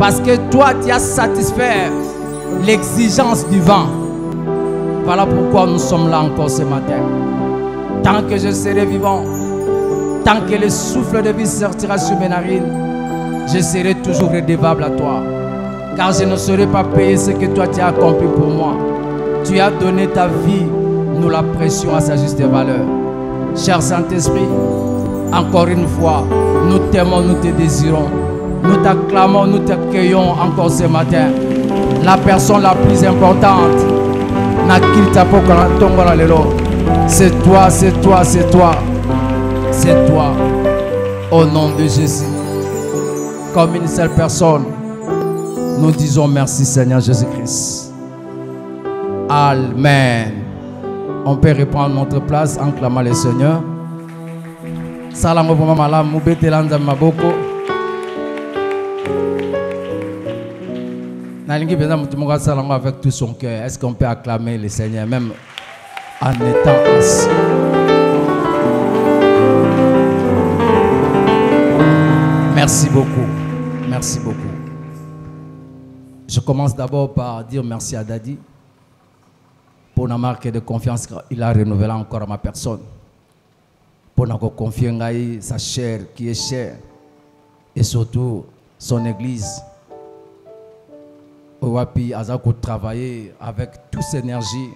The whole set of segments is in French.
Parce que toi, tu as satisfait l'exigence du vent. Voilà pourquoi nous sommes là encore ce matin. Tant que je serai vivant, tant que le souffle de vie sortira sur mes narines, je serai toujours redevable à toi. Car je ne saurais pas payer ce que toi tu as accompli pour moi. Tu as donné ta vie, nous la pressions à sa juste valeur. Cher Saint-Esprit, encore une fois, nous t'aimons, nous te désirons. Nous t'acclamons, nous t'accueillons encore ce matin. La personne la plus importante, c'est toi, c'est toi, c'est toi. C'est toi. Au nom de Jésus. Comme une seule personne, nous disons merci Seigneur Jésus-Christ. Amen. On peut reprendre notre place en clamant le Seigneur. Salam pour maman, moubete landa maboko. Avec tout son cœur, est-ce qu'on peut acclamer le Seigneur même en étant assis? Merci beaucoup. Merci beaucoup. Je commence d'abord par dire merci à Daddy pour la marque de confiance qu'il a renouvelée encore à ma personne. Pour nous confier sa chair qui est chère et surtout son église. Owapi Azako travailler avec toute cette énergie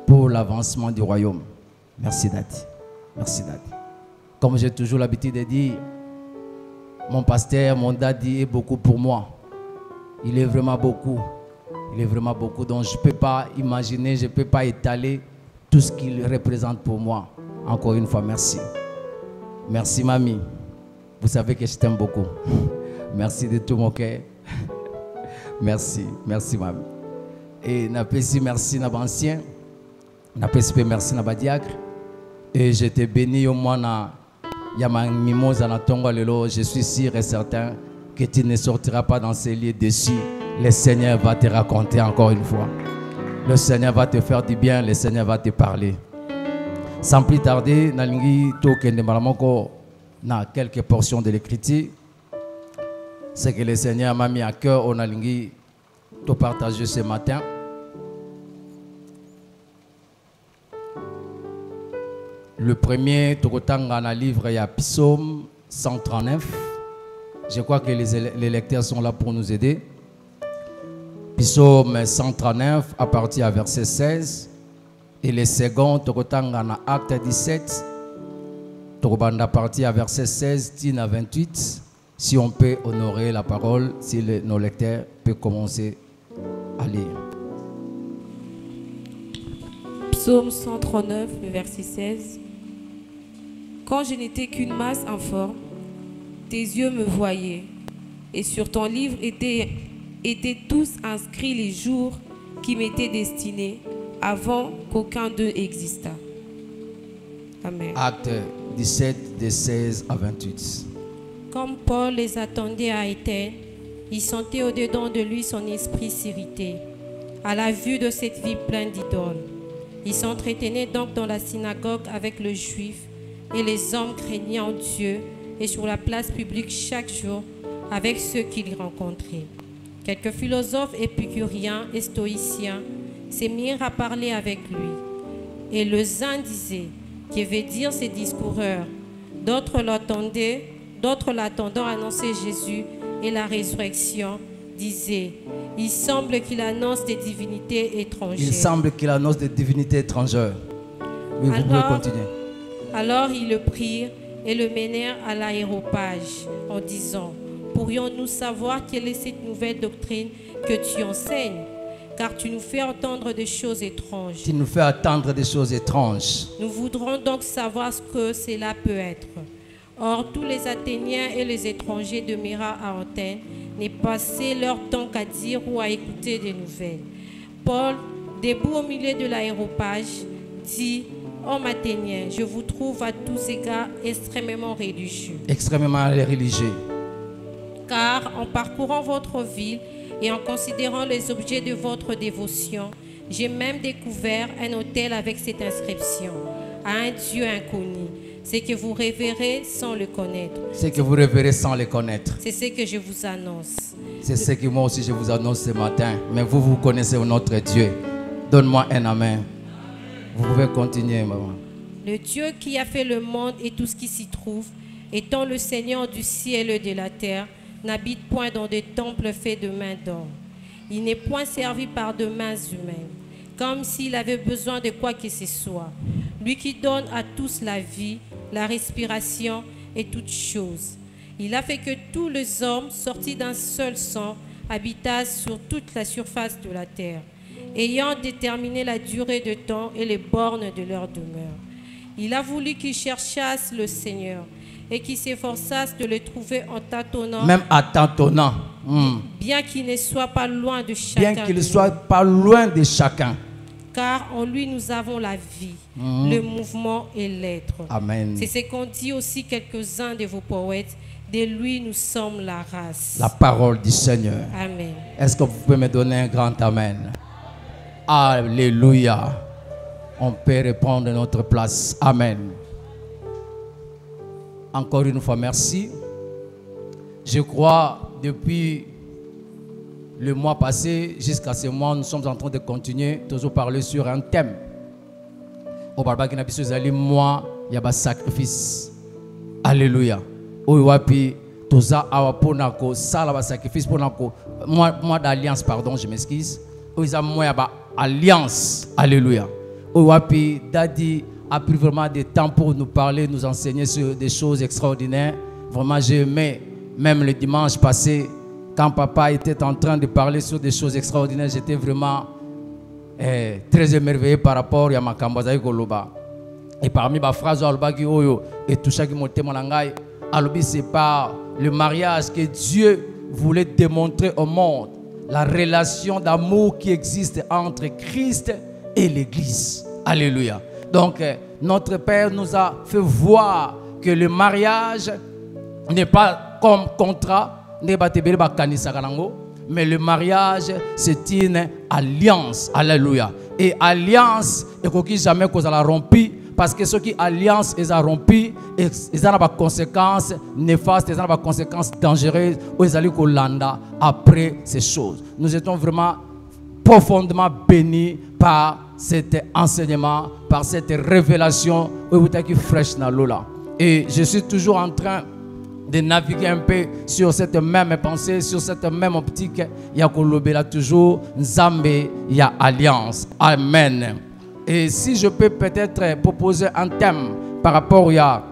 pour l'avancement du royaume. Merci Daddy. Merci Daddy. Comme j'ai toujours l'habitude de dire, mon pasteur, mon Daddy est beaucoup pour moi. Il est vraiment beaucoup. Il est vraiment beaucoup. Donc je ne peux pas imaginer, je ne peux pas étaler tout ce qu'il représente pour moi. Encore une fois, merci. Merci mamie. Vous savez que je t'aime beaucoup. Merci de tout mon cœur. Merci, merci mamie. Et n'apprécie merci à l'ancien, n'apprécie merci à diacre. Et je te bénis au moins na yama mimosa na tongo lelo. Je suis sûr et certain que tu ne sortiras pas dans ces lieux déçus. Le Seigneur va te raconter encore une fois. Le Seigneur va te faire du bien, le Seigneur va te parler. Sans plus tarder, nalingi tokende malamoko na quelques portions de l'écriture. C'est que le Seigneur m'a mis à cœur, on a lingi de partager ce matin. Le premier, dans le livre, il y a Psaume 139. Je crois que les lecteurs sont là pour nous aider. Psaume 139 à partir du verset 16. Et le second, dans Acte 17, à partir du verset 16 à 28. Si on peut honorer la parole, si nos lecteurs peuvent commencer à lire. Psaume 139, le verset 16. Quand je n'étais qu'une masse informe, tes yeux me voyaient, et sur ton livre étaient tous inscrits les jours qui m'étaient destinés avant qu'aucun d'eux existât. Amen. Acte 17, de 16 à 28. Comme Paul les attendait à Athènes, il sentait au-dedans de lui son esprit s'irriter à la vue de cette vie pleine d'idoles. Il s'entretenait donc dans la synagogue avec le juif et les hommes craignant Dieu et sur la place publique chaque jour avec ceux qu'il rencontrait. Quelques philosophes épicuriens et stoïciens se mirent à parler avec lui. Et les uns disaient, que veut dire ces discoureurs? D'autres l'attendant annoncer Jésus et la résurrection, disaient, il semble qu'il annonce des divinités étrangères. Il semble qu'il annonce des divinités étrangères. Oui, vous pouvez continuer. Alors ils le prirent et le menèrent à l'aéropage en disant, pourrions-nous savoir quelle est cette nouvelle doctrine que tu enseignes? Car tu nous fais entendre des choses étranges. Tu nous fais attendre des choses étranges. Nous voudrons donc savoir ce que cela peut être. Or, tous les Athéniens et les étrangers demeurant à Athènes n'aient passé leur temps qu'à dire ou à écouter des nouvelles. Paul, debout au milieu de l'aéropage, dit, Hommes Athéniens, je vous trouve à tous égards extrêmement religieux. Extrêmement religieux. Car en parcourant votre ville et en considérant les objets de votre dévotion, j'ai même découvert un autel avec cette inscription, à un Dieu inconnu. C'est que vous révérez sans le connaître. C'est que vous révérez sans les connaître. C'est ce que je vous annonce. C'est ce que moi aussi je vous annonce ce matin. Mais vous, vous connaissez notre Dieu. Donne-moi un amen. Vous pouvez continuer, maman. Le Dieu qui a fait le monde et tout ce qui s'y trouve, étant le Seigneur du ciel et de la terre, n'habite point dans des temples faits de mains d'homme. Il n'est point servi par de mains humaines, comme s'il avait besoin de quoi que ce soit. Lui qui donne à tous la vie, la respiration et toutes choses. Il a fait que tous les hommes, sortis d'un seul sang, habitassent sur toute la surface de la terre, ayant déterminé la durée de temps et les bornes de leur demeure. Il a voulu qu'ils cherchassent le Seigneur et qu'ils s'efforçassent de le trouver en tâtonnant. Même en tâtonnant. Bien qu'il ne soit pas loin de chacun. Bien qu'il ne soit pas loin de chacun. Car en lui nous avons la vie, le mouvement et l'être. Amen. C'est ce qu'ont dit aussi quelques-uns de vos poètes. De lui nous sommes la race. La parole du Seigneur. Amen. Est-ce que vous pouvez me donner un grand amen? Alléluia. On peut répondre à notre place. Amen. Encore une fois, merci. Je crois, depuis le mois passé jusqu'à ce mois, nous sommes en train de continuer, toujours parler sur un thème. Au Barba qui n'a pas eu moi, il y a un sacrifice. Alléluia. Ouiwapi, toza awaponako, sala sacrifice ponako. Moi d'alliance, pardon, je m'excuse. Ouiza moi ba alliance. Alléluia. Ouiwapi, Dadi a pris vraiment du temps pour nous parler, nous enseigner sur des choses extraordinaires. Vraiment, j'ai aimé, même le dimanche passé, quand papa était en train de parler sur des choses extraordinaires, j'étais vraiment très émerveillé par rapport à ma kambazaï Goloba. Et parmi ma phrase, et tout ça qui m'a témoigné, c'est pas le mariage que Dieu voulait démontrer au monde, la relation d'amour qui existe entre Christ et l'Église. Alléluia. Donc, notre Père nous a fait voir que le mariage n'est pas comme contrat, mais le mariage, c'est une alliance. Alléluia. Et alliance, il ne faut jamais qu'on la rompe, parce que ceux qui alliance, ils ont rompu, ils ont des conséquences néfastes, ils ont des conséquences dangereuses, ou ils allaient Landa après ces choses. Nous étions vraiment profondément bénis par cet enseignement, par cette révélation fraîche dans l'eau là. Et je suis toujours en train de naviguer un peu sur cette même pensée, sur cette même optique. Il y a toujours Nzambe, il y a alliance. Amen. Et si je peux peut-être proposer un thème par rapport à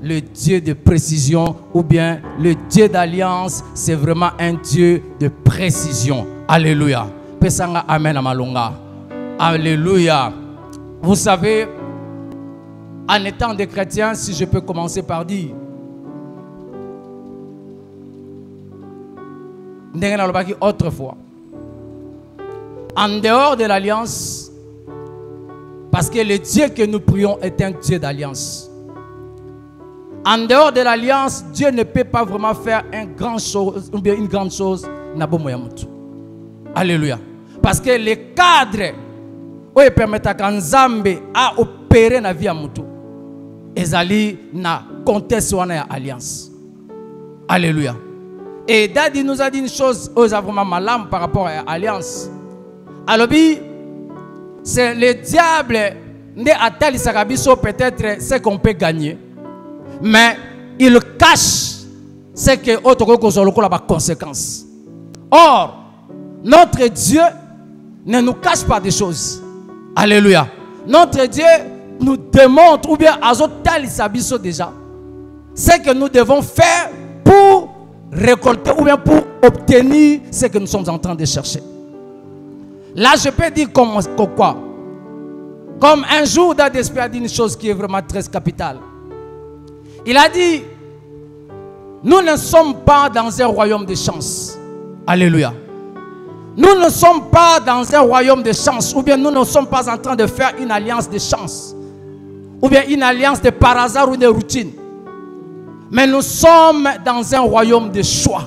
le Dieu de précision ou bien le Dieu d'alliance, c'est vraiment un Dieu de précision. Alléluia. Pesanga amen amalonga. Alléluia. Vous savez, en étant des chrétiens, si je peux commencer par dire, autrefois, en dehors de l'alliance, parce que le Dieu que nous prions est un Dieu d'alliance. En dehors de l'alliance, Dieu ne peut pas vraiment faire une grande chose. Alléluia. Parce que les cadres qui permettent à Nzambe à opérer dans la vie à Moutou, ils allaient na contexte ou na alliance. Alléluia. Et Dadi nous a dit une chose, ils ont vraiment malheur par rapport à l'alliance. Alors, c'est le diable qui a peut-être ce qu'on peut gagner, mais il cache ce que autre a conséquence. Or, notre Dieu ne nous cache pas des choses. Alléluia. Notre Dieu nous démontre, ou bien déjà, ce que nous devons faire pour récolter, ou bien pour obtenir ce que nous sommes en train de chercher. Là, je peux dire comme quoi? Comme un jour, Dadespé a dit une chose qui est vraiment très capitale. Il a dit, nous ne sommes pas dans un royaume de chance. Alléluia. Nous ne sommes pas dans un royaume de chance, ou bien nous ne sommes pas en train de faire une alliance de chance, ou bien une alliance de par hasard ou de routine. Mais nous sommes dans un royaume de choix.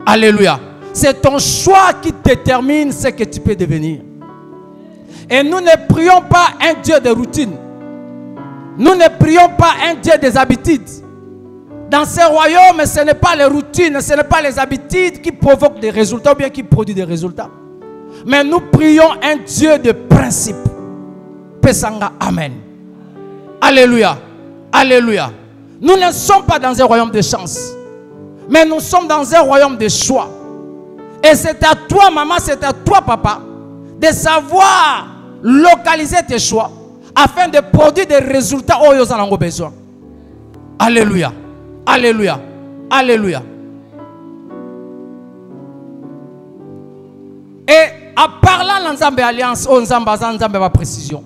Alléluia. C'est ton choix qui détermine ce que tu peux devenir. Et nous ne prions pas un Dieu de routine. Nous ne prions pas un Dieu des habitudes. Dans ce royaume, ce n'est pas les routines, ce n'est pas les habitudes qui provoquent des résultats ou bien qui produisent des résultats. Mais nous prions un Dieu de principe. Pesanga, amen. Alléluia. Alléluia. Nous ne sommes pas dans un royaume de chance. Mais nous sommes dans un royaume de choix. Et c'est à toi, maman, c'est à toi, papa, de savoir localiser tes choix afin de produire des résultats où ils en ont besoin. Alléluia. Alléluia. Alléluia. Et en parlant l'ensemble alliance, ensemble ma précision.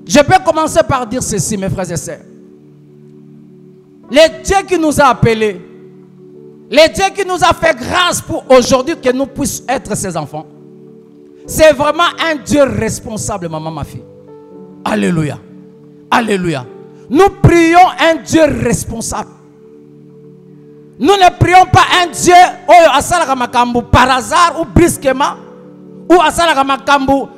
Je peux commencer par dire ceci, mes frères et sœurs. Le Dieu qui nous a appelés, le Dieu qui nous a fait grâce pour aujourd'hui que nous puissions être ses enfants, c'est vraiment un Dieu responsable, maman, ma fille. Alléluia. Alléluia. Nous prions un Dieu responsable. Nous ne prions pas un Dieu par hasard ou brusquement ou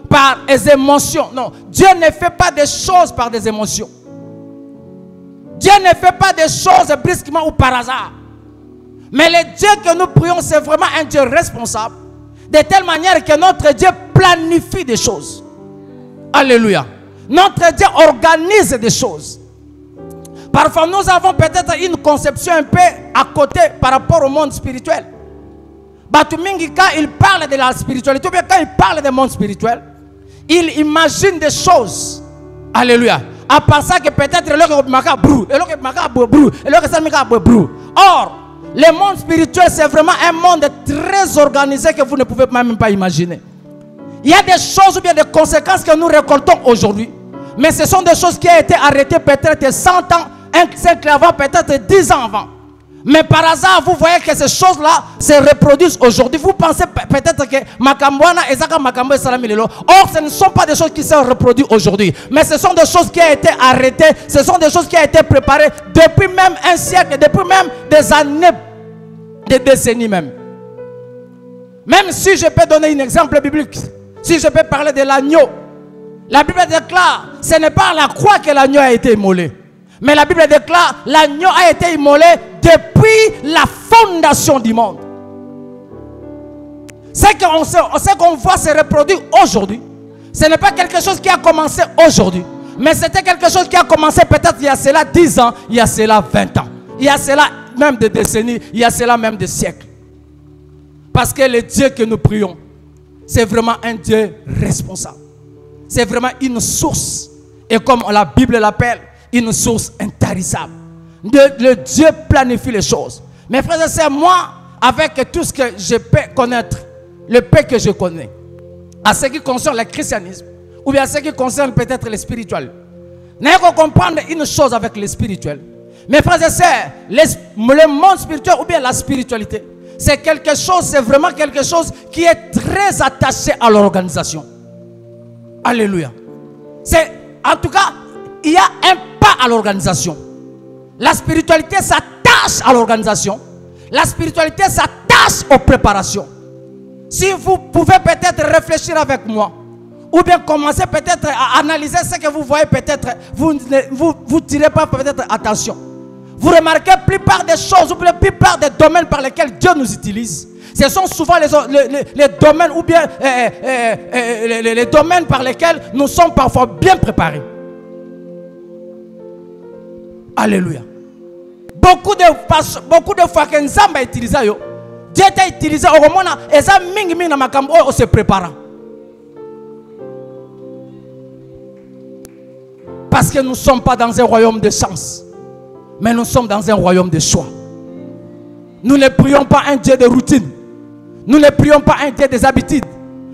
par des émotions. Non, Dieu ne fait pas des choses par des émotions. Dieu ne fait pas des choses brusquement ou par hasard. Mais le Dieu que nous prions, c'est vraiment un Dieu responsable. De telle manière que notre Dieu planifie des choses. Alléluia. Notre Dieu organise des choses. Parfois, nous avons peut-être une conception un peu à côté par rapport au monde spirituel. Batumingi, quand il parle de la spiritualité, ou bien quand il parle du monde spirituel, il imagine des choses. Alléluia. À part ça que peut-être or, le monde spirituel, c'est vraiment un monde très organisé que vous ne pouvez même pas imaginer. Il y a des choses ou bien des conséquences que nous récoltons aujourd'hui. Mais ce sont des choses qui ont été arrêtées peut-être 100 ans, un siècle avant, peut-être 10 ans avant. Mais par hasard, vous voyez que ces choses-là se reproduisent aujourd'hui. Vous pensez peut-être que Makambouana et Zaka Makambo et Salamilelo. Or, ce ne sont pas des choses qui se reproduisent aujourd'hui. Mais ce sont des choses qui ont été arrêtées. Ce sont des choses qui ont été préparées depuis même un siècle, depuis même des années, des décennies même. Même si je peux donner un exemple biblique, si je peux parler de l'agneau, la Bible déclare, ce n'est pas à la croix que l'agneau a été immolé. Mais la Bible déclare, l'agneau a été immolé depuis la fondation du monde. Ce qu'on voit se reproduire aujourd'hui, ce n'est pas quelque chose qui a commencé aujourd'hui. Mais c'était quelque chose qui a commencé peut-être il y a cela 10 ans, il y a cela 20 ans. Il y a cela même des décennies, il y a cela même des siècles. Parce que le Dieu que nous prions, c'est vraiment un Dieu responsable. C'est vraiment une source. Et comme la Bible l'appelle, une source intarissable. Le Dieu planifie les choses. Mes frères et sœurs, moi, avec tout ce que je peux connaître, le peu que je connais, à ce qui concerne le christianisme, ou bien à ce qui concerne peut-être le spirituel, nous devons comprendre une chose avec le spirituel. Mes frères et sœurs, le monde spirituel ou bien la spiritualité, c'est quelque chose, c'est vraiment quelque chose qui est très attaché à l'organisation. Alléluia. C'est, en tout cas, il y a un pas à l'organisation. La spiritualité s'attache à l'organisation. La spiritualité s'attache aux préparations. Si vous pouvez peut-être réfléchir avec moi, ou bien commencer peut-être à analyser ce que vous voyez, peut-être, vous ne tirez pas peut-être attention. Vous remarquez la plupart des choses, ou la plupart des domaines par lesquels Dieu nous utilise, ce sont souvent les domaines, ou bien les domaines par lesquels nous sommes parfois bien préparés. Alléluia. Beaucoup de fois que Nzamba a utilisé, Dieu a utilisé au moment où se préparant. Parce que nous ne sommes pas dans un royaume de chance, mais nous sommes dans un royaume de choix. Nous ne prions pas un Dieu de routine. Nous ne prions pas un Dieu des habitudes,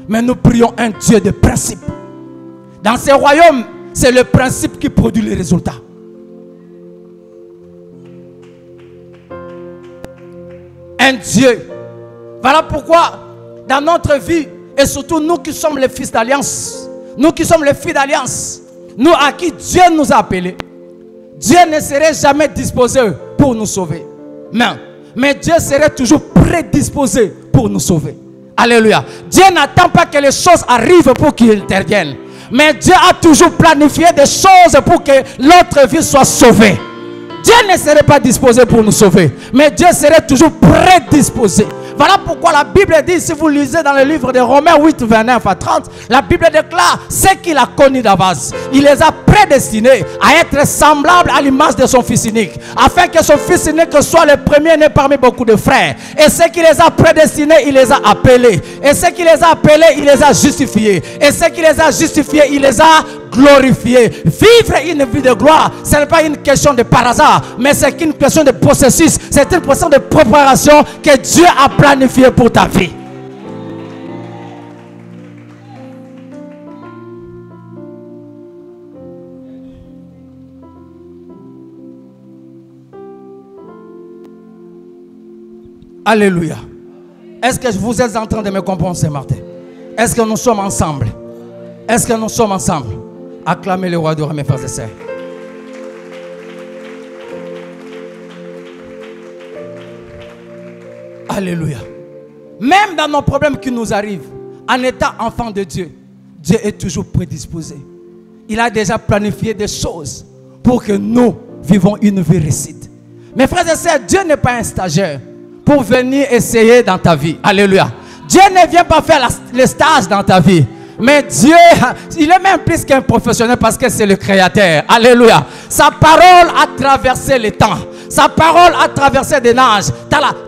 mais nous prions un Dieu de principe. Dans ce royaume, c'est le principe qui produit les résultats. Un Dieu. Voilà pourquoi dans notre vie, et surtout nous qui sommes les fils d'alliance, nous qui sommes les filles d'alliance, nous à qui Dieu nous a appelés, Dieu ne serait jamais disposé pour nous sauver. Mais Dieu serait toujours prédisposé pour nous sauver. Alléluia. Dieu n'attend pas que les choses arrivent pour qu'il intervienne. Mais Dieu a toujours planifié des choses pour que l'autre vie soit sauvée. Dieu ne serait pas disposé pour nous sauver, mais Dieu serait toujours prédisposé. Voilà pourquoi la Bible dit, si vous lisez dans le livre de Romains 8, 29 à 30, la Bible déclare ce qu'il a connu d'avance. Il les a prédestinés à être semblables à l'image de son Fils unique, afin que son Fils unique soit le premier-né parmi beaucoup de frères. Et ce qui les a prédestinés, il les a appelés. Et ce qui les a appelés, il les a justifiés. Et ce qui les a justifiés, il les a glorifiés. Vivre une vie de gloire, ce n'est pas une question de par hasard, mais c'est une question de processus. C'est une question de préparation que Dieu a planifié pour ta vie. Alléluia. Est-ce que vous êtes en train de me comprendre ce matin? Est-ce que nous sommes ensemble? Est-ce que nous sommes ensemble? Acclamez le roi de roi, mes frères et sœurs. Alléluia. Même dans nos problèmes qui nous arrivent, en étant enfant de Dieu, Dieu est toujours prédisposé. Il a déjà planifié des choses pour que nous vivons une vie réussite. Mes frères et sœurs, Dieu n'est pas un stagiaire pour venir essayer dans ta vie. Alléluia. Dieu ne vient pas faire le stage dans ta vie. Mais Dieu, il est même plus qu'un professionnel parce que c'est le créateur. Alléluia. Sa parole a traversé les temps. Sa parole a traversé des âges.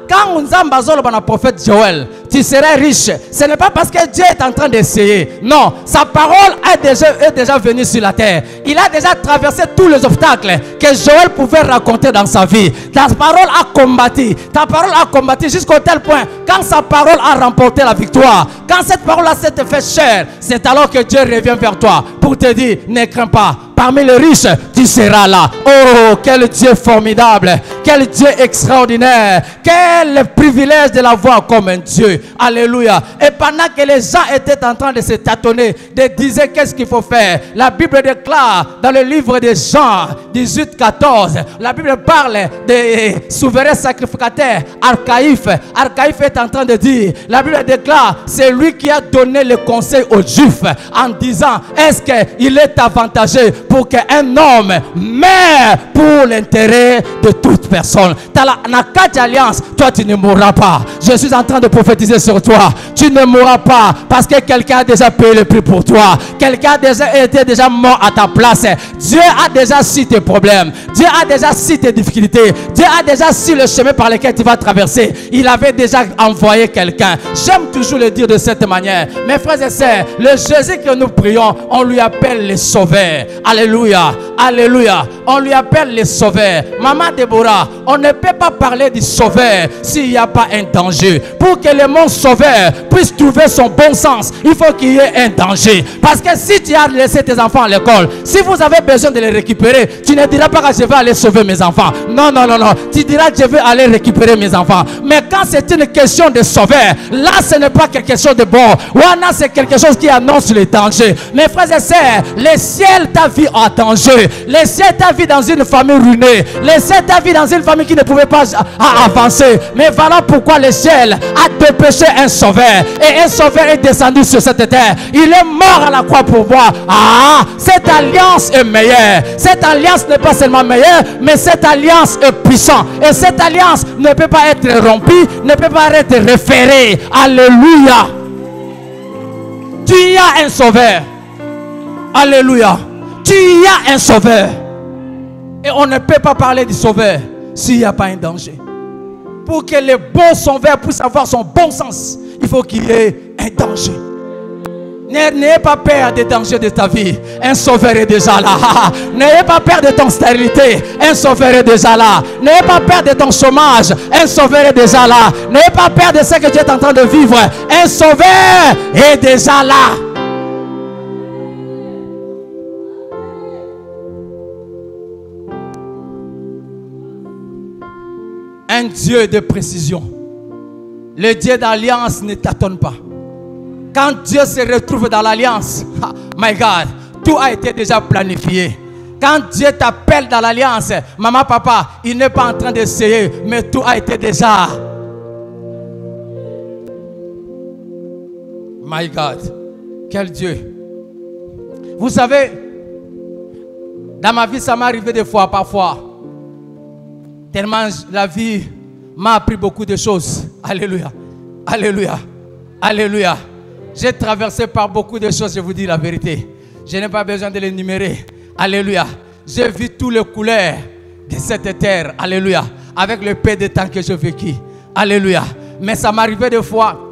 Quand on zambazole le prophète Joël, tu serais riche. Ce n'est pas parce que Dieu est en train d'essayer. Non, sa parole est déjà venue sur la terre. Il a déjà traversé tous les obstacles que Joël pouvait raconter dans sa vie. Ta parole a combattu. Ta parole a combattu jusqu'au tel point. Quand sa parole a remporté la victoire, quand cette parole-là s'est fait chère, c'est alors que Dieu revient vers toi pour te dire, ne crains pas. Parmi les riches, tu seras là. Oh, quel Dieu formidable. Quel Dieu extraordinaire. Quel privilège de l'avoir comme un Dieu. Alléluia. Et pendant que les gens étaient en train de se tâtonner, de dire qu'est-ce qu'il faut faire, la Bible déclare dans le livre de Jean 18, 14, la Bible parle des souverains sacrificateurs, Archaïphe. Archaïphe est en train de dire, la Bible déclare, c'est lui qui a donné le conseil aux Juifs en disant, est-ce qu'il est avantageux pour qu'un homme meure pour l'intérêt de toute personne. Dans la carte alliance, toi tu ne mourras pas. Je suis en train de prophétiser sur toi. Tu ne mourras pas parce que quelqu'un a déjà payé le prix pour toi. Quelqu'un a déjà été mort à ta place. Dieu a déjà su tes problèmes. Dieu a déjà su tes difficultés. Dieu a déjà su le chemin par lequel tu vas traverser. Il avait déjà envoyé quelqu'un. J'aime toujours le dire de cette manière. Mes frères et sœurs, le Jésus que nous prions, on lui appelle le Sauveur. Alléluia, alléluia. On lui appelle le Sauveur. Maman Déborah, on ne peut pas parler du Sauveur s'il n'y a pas un danger. Pour que le mot Sauveur puisse trouver son bon sens, il faut qu'il y ait un danger. Parce que si tu as laissé tes enfants à l'école, si vous avez besoin de les récupérer, tu ne diras pas que je vais aller sauver mes enfants. Non, non, non, non. Tu diras que je vais aller récupérer mes enfants. Mais quand c'est une question de Sauveur, là ce n'est pas quelque chose de bon. Là c'est quelque chose qui annonce le danger. Mes frères et sœurs, le ciel t'a vu en danger. Le ciel t'a vu dans une famille ruinée. Le ciel t'a vu dans une famille qui ne pouvait pas avancer. Mais voilà pourquoi le ciel a dépêché un sauveur. Et un sauveur est descendu sur cette terre. Il est mort à la croix pour moi. Ah, cette alliance est meilleure. Cette alliance n'est pas seulement meilleure, mais cette alliance est puissante. Et cette alliance ne peut pas être rompue, ne peut pas être référée. Alléluia. Tu y as un sauveur. Alléluia. Tu y as un sauveur. Et on ne peut pas parler du sauveur s'il n'y a pas un danger. Pour que le bon sauveur puisse avoir son bon sens, il faut qu'il y ait un danger. N'ayez pas peur des dangers de ta vie. Un sauveur est déjà là. N'ayez pas peur de ton stérilité. Un sauveur est déjà là. N'ayez pas peur de ton chômage. Un sauveur est déjà là. N'ayez pas peur de ce que tu es en train de vivre. Un sauveur est déjà là. Un Dieu de précision. Le Dieu d'alliance ne tâtonne pas. Quand Dieu se retrouve dans l'alliance, my God, tout a été déjà planifié. Quand Dieu t'appelle dans l'alliance, maman, papa, il n'est pas en train d'essayer, mais tout a été déjà. My God. Quel Dieu. Vous savez, dans ma vie, ça m'est arrivé des fois, parfois. Tellement la vie m'a appris beaucoup de choses. Alléluia. Alléluia. Alléluia. J'ai traversé par beaucoup de choses, je vous dis la vérité. Je n'ai pas besoin de les énumérer. Alléluia. J'ai vu toutes les couleurs de cette terre. Alléluia. Avec le peu de temps que j'ai vécu. Alléluia. Mais ça m'arrivait des fois,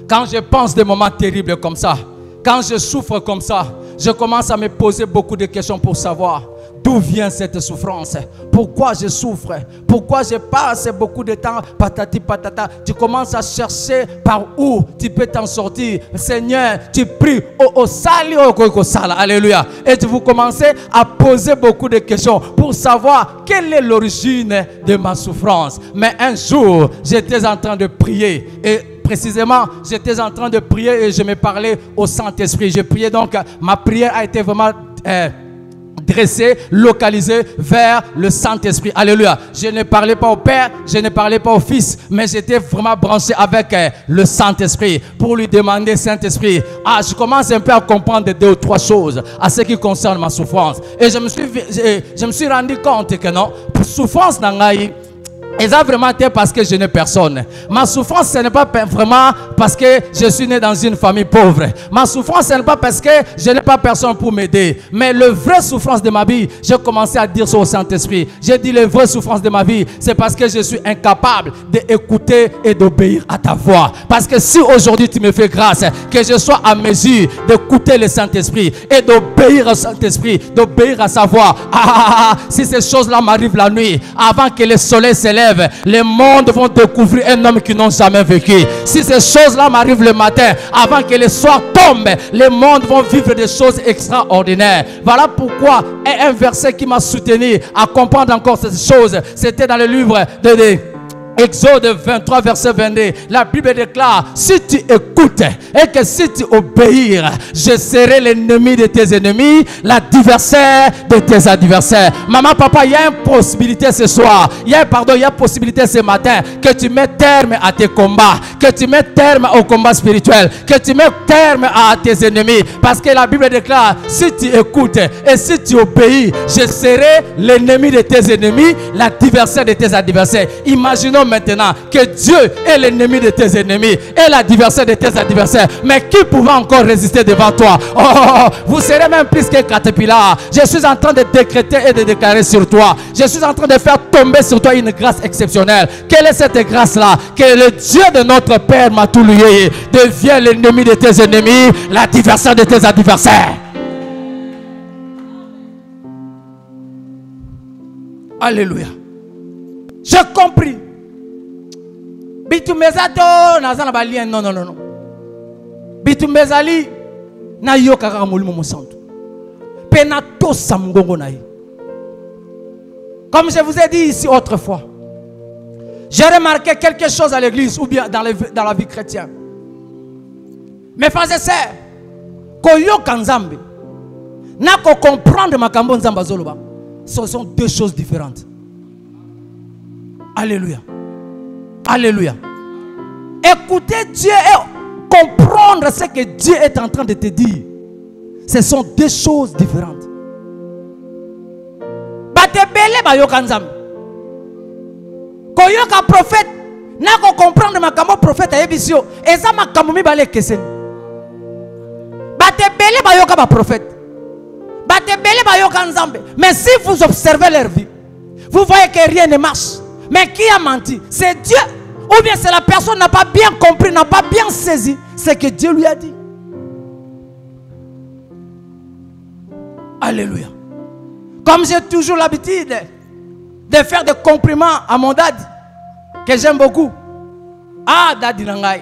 quand je pense des moments terribles comme ça, quand je souffre comme ça, je commence à me poser beaucoup de questions pour savoir d'où vient cette souffrance. Pourquoi je souffre? Pourquoi je passe beaucoup de temps patati patata? Tu commences à chercher par où tu peux t'en sortir. Seigneur, tu pries au sali au sala. Alléluia. Et vous commencez à poser beaucoup de questions pour savoir quelle est l'origine de ma souffrance. Mais un jour, j'étais en train de prier et précisément, j'étais en train de prier et je me parlais au Saint-Esprit. Je priais donc, ma prière a été vraiment dressé, localisé vers le Saint-Esprit. Alléluia. Je ne parlais pas au Père, je ne parlais pas au Fils, mais j'étais vraiment branché avec le Saint-Esprit pour lui demander, Saint-Esprit, je commence un peu à comprendre 2 ou 3 choses à ce qui concerne ma souffrance. Et je me suis rendu compte que non, pour souffrance n'angaï, et ça vraiment été parce que je n'ai personne. Ma souffrance, ce n'est pas vraiment parce que je suis né dans une famille pauvre. Ma souffrance, ce n'est pas parce que je n'ai pas personne pour m'aider. Mais la vraie souffrance de ma vie, j'ai commencé à dire ça au Saint-Esprit. J'ai dit la vraie souffrance de ma vie, c'est parce que je suis incapable d'écouter et d'obéir à ta voix. Parce que si aujourd'hui tu me fais grâce, que je sois à mesure d'écouter le Saint-Esprit et d'obéir au Saint-Esprit, d'obéir à sa voix. Si ces choses-là m'arrivent la nuit, avant que le soleil se lève, les mondes vont découvrir un homme qu'ils n'ont jamais vécu. Si ces choses-là m'arrivent le matin, avant que le soir tombe, les mondes vont vivre des choses extraordinaires. Voilà pourquoi un verset qui m'a soutenu à comprendre encore ces choses, c'était dans le livre de Exode 23, verset 22. La Bible déclare, si tu écoutes et que si tu obéis, je serai l'ennemi de tes ennemis, l'adversaire de tes adversaires. Maman, papa, il y a une possibilité ce soir, il y a une possibilité ce matin, que tu mets terme à tes combats, que tu mets terme au combat spirituel, que tu mets terme à tes ennemis. Parce que la Bible déclare, si tu écoutes et si tu obéis, je serai l'ennemi de tes ennemis, l'adversaire de tes adversaires. Imaginons maintenant que Dieu est l'ennemi de tes ennemis et l'adversaire de tes adversaires. Mais qui pourra encore résister devant toi? Vous serez même plus qu'un caterpillar. Je suis en train de décréter et de déclarer sur toi. Je suis en train de faire tomber sur toi une grâce exceptionnelle. Quelle est cette grâce-là? Que le Dieu de notre Père m'a tout lié devient l'ennemi de tes ennemis, l'adversaire de tes adversaires. Alléluia. J'ai compris. Bitumezato nazana balien non. Bitumezali na yoka kaka molimo mosantu. Penato samgongo naï. Comme je vous ai dit ici autrefois, j'ai remarqué quelque chose à l'église ou bien dans la vie chrétienne. Mes frères et sœurs, koyoka nzambe na ko comprendre makambo nzamba zoloba, ce sont 2 choses différentes. Alléluia. Alléluia. Écouter Dieu et comprendre ce que Dieu est en train de te dire, ce sont 2 choses différentes. Batebele bayoka nzambe. Koyoka prophète, na ko comprendre makambo prophète ayebisio, eza makambo mibale keseni. Batebele bayoka ba prophète. Batebele bayoka nzambe. Mais si vous observez leur vie, vous voyez que rien ne marche. Mais qui a menti? C'est Dieu. Ou bien c'est la personne qui n'a pas bien compris, n'a pas bien saisi ce que Dieu lui a dit. Alléluia. Comme j'ai toujours l'habitude de faire des compliments à mon dad, que j'aime beaucoup. Ah, dadi nangai.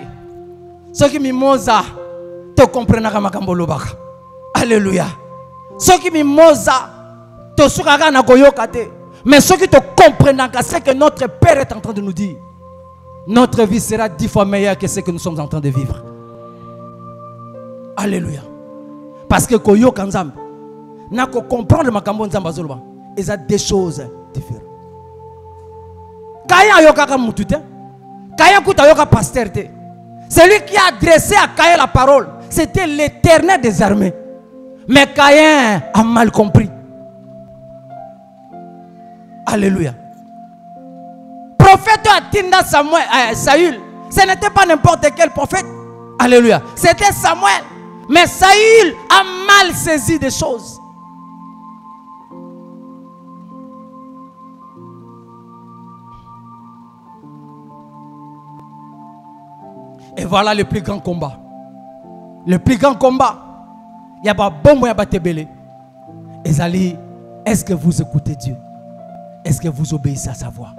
Ce qui mimosa, te comprennent comme makambolobaka. Alléluia. Ce qui mimosa, te soukaka na koyokate. Mais ceux qui te comprennent, c'est que notre Père est en train de nous dire, notre vie sera 10 fois meilleure que ce que nous sommes en train de vivre. Alléluia. Parce que koyo kanzambe, n'a ko comprendre makambo nzamba zoloba, et ça 2 choses différentes. Kaya yoka ka mutute, kaya kuta yoka pasteur te. Celui qui a adressé à Caïn la parole, c'était l'Éternel des armées. Mais Caïn a mal compris. Alléluia. Prophète Atinda Saül, ce n'était pas n'importe quel prophète. Alléluia. C'était Samuel. Mais Saül a mal saisi des choses. Et voilà le plus grand combat. Le plus grand combat. Il y a pas bon moyen de te Ezali, est-ce que vous écoutez Dieu? Est-ce que vous obéissez à sa voix?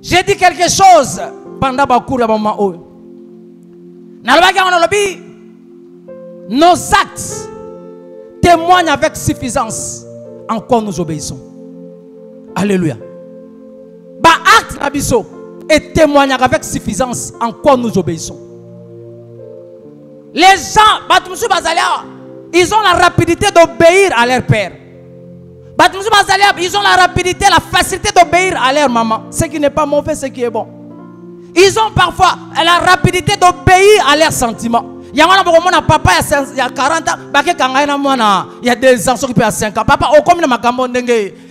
J'ai dit quelque chose pendant le moment où nos actes témoignent avec suffisance en quoi nous obéissons. Alléluia. Acte nabiso et témoignent avec suffisance en quoi nous obéissons. Les gens, ils ont la rapidité d'obéir à leur père. Ils ont la rapidité, la facilité d'obéir à leur maman. Ce qui n'est pas mauvais, ce qui est bon. Ils ont parfois la rapidité d'obéir à leurs sentiments. Il y a un papa il y a 40 ans, il y a des enfants qui ont 5 ans. Papa,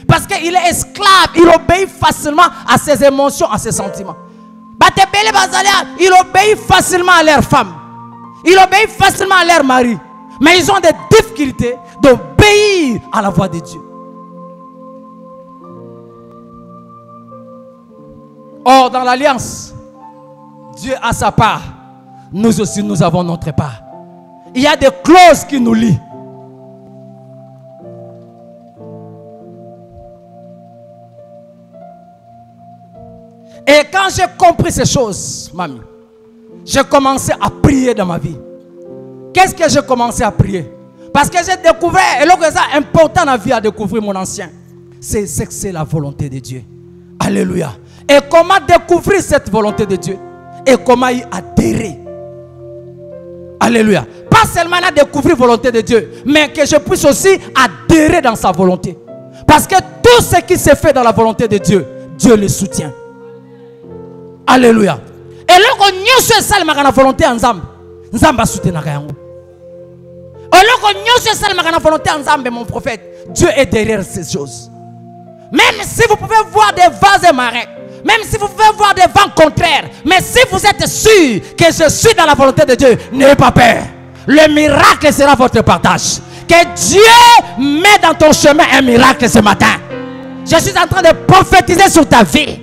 parce qu'il est esclave, il obéit facilement à ses émotions, à ses sentiments. Il obéit facilement à leur femme. Il obéit facilement à leur mari. Mais ils ont des difficultés d'obéir à la voix de Dieu. Or, dans l'alliance, Dieu a sa part. Nous aussi, nous avons notre part. Il y a des clauses qui nous lient. Et quand j'ai compris ces choses, mamie, j'ai commencé à prier dans ma vie. Qu'est-ce que j'ai commencé à prier? Parce que j'ai découvert, et là que c'est important dans la vie à découvrir mon ancien, c'est la volonté de Dieu. Alléluia. Et comment découvrir cette volonté de Dieu? Et comment y adhérer? Alléluia. Pas seulement à découvrir la volonté de Dieu, mais que je puisse aussi adhérer dans sa volonté. Parce que tout ce qui se fait dans la volonté de Dieu, Dieu le soutient. Alléluia. Et là qu'on y se sale la volonté ensemble, Nzamba soutient na kayango. Et là qu'on y se sale la volonté ensemble, mon prophète, Dieu est derrière ces choses. Même si vous pouvez voir des vases et marées, même si vous pouvez voir des vents contraires, mais si vous êtes sûr que je suis dans la volonté de Dieu, n'ayez pas peur. Le miracle sera votre partage. Que Dieu met dans ton chemin un miracle ce matin. Je suis en train de prophétiser sur ta vie.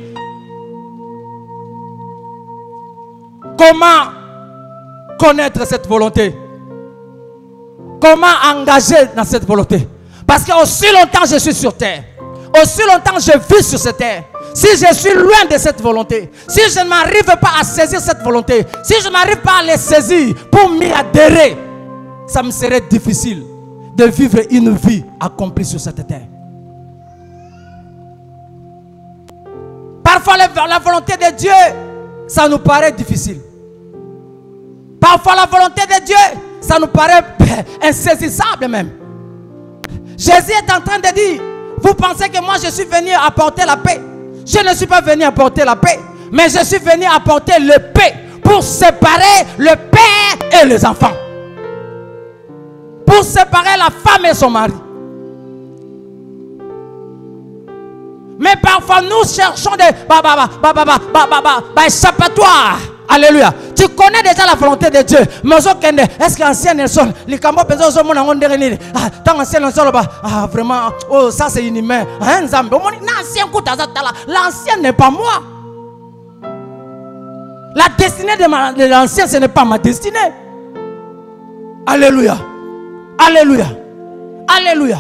Comment connaître cette volonté? Comment engager dans cette volonté? Parce que aussi longtemps je suis sur terre, aussi longtemps je vis sur cette terre, si je suis loin de cette volonté, si je ne m'arrive pas à saisir cette volonté, si je n'arrive pas à les saisir pour m'y adhérer, ça me serait difficile de vivre une vie accomplie sur cette terre. Parfois la volonté de Dieu, ça nous paraît difficile. Parfois la volonté de Dieu, ça nous paraît insaisissable même. Jésus est en train de dire, vous pensez que moi je suis venu apporter la paix? Je ne suis pas venu apporter la paix, mais je suis venu apporter le paix pour séparer le père et les enfants. Pour séparer la femme et son mari. Mais parfois nous cherchons des échappatoires. Alléluia. Tu connais déjà la volonté de Dieu. Mais est-ce qu'ancien est sol? Les cambo besoin de mon dernier. Tant ancien est sol. Vraiment. Oh, ça c'est inhumain. L'ancien n'est pas moi. La destinée de l'ancien, ce n'est pas ma destinée. Alléluia. Alléluia. Alléluia.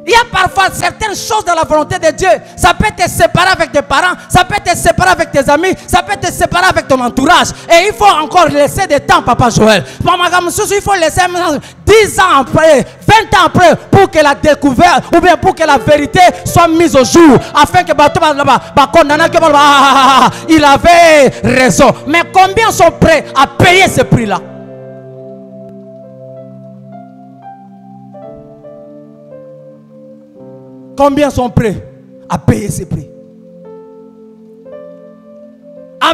Il y a parfois certaines choses dans la volonté de Dieu. Ça peut te séparer avec tes parents, ça peut te séparer avec tes amis, ça peut te séparer avec ton entourage. Et il faut encore laisser du temps, Papa Joël. Il faut laisser 10 ans après, 20 ans après, pour que la découverte, ou bien pour que la vérité soit mise au jour. Afin que il avait raison. Mais combien sont prêts à payer ce prix-là? Combien sont prêts à payer ce prix?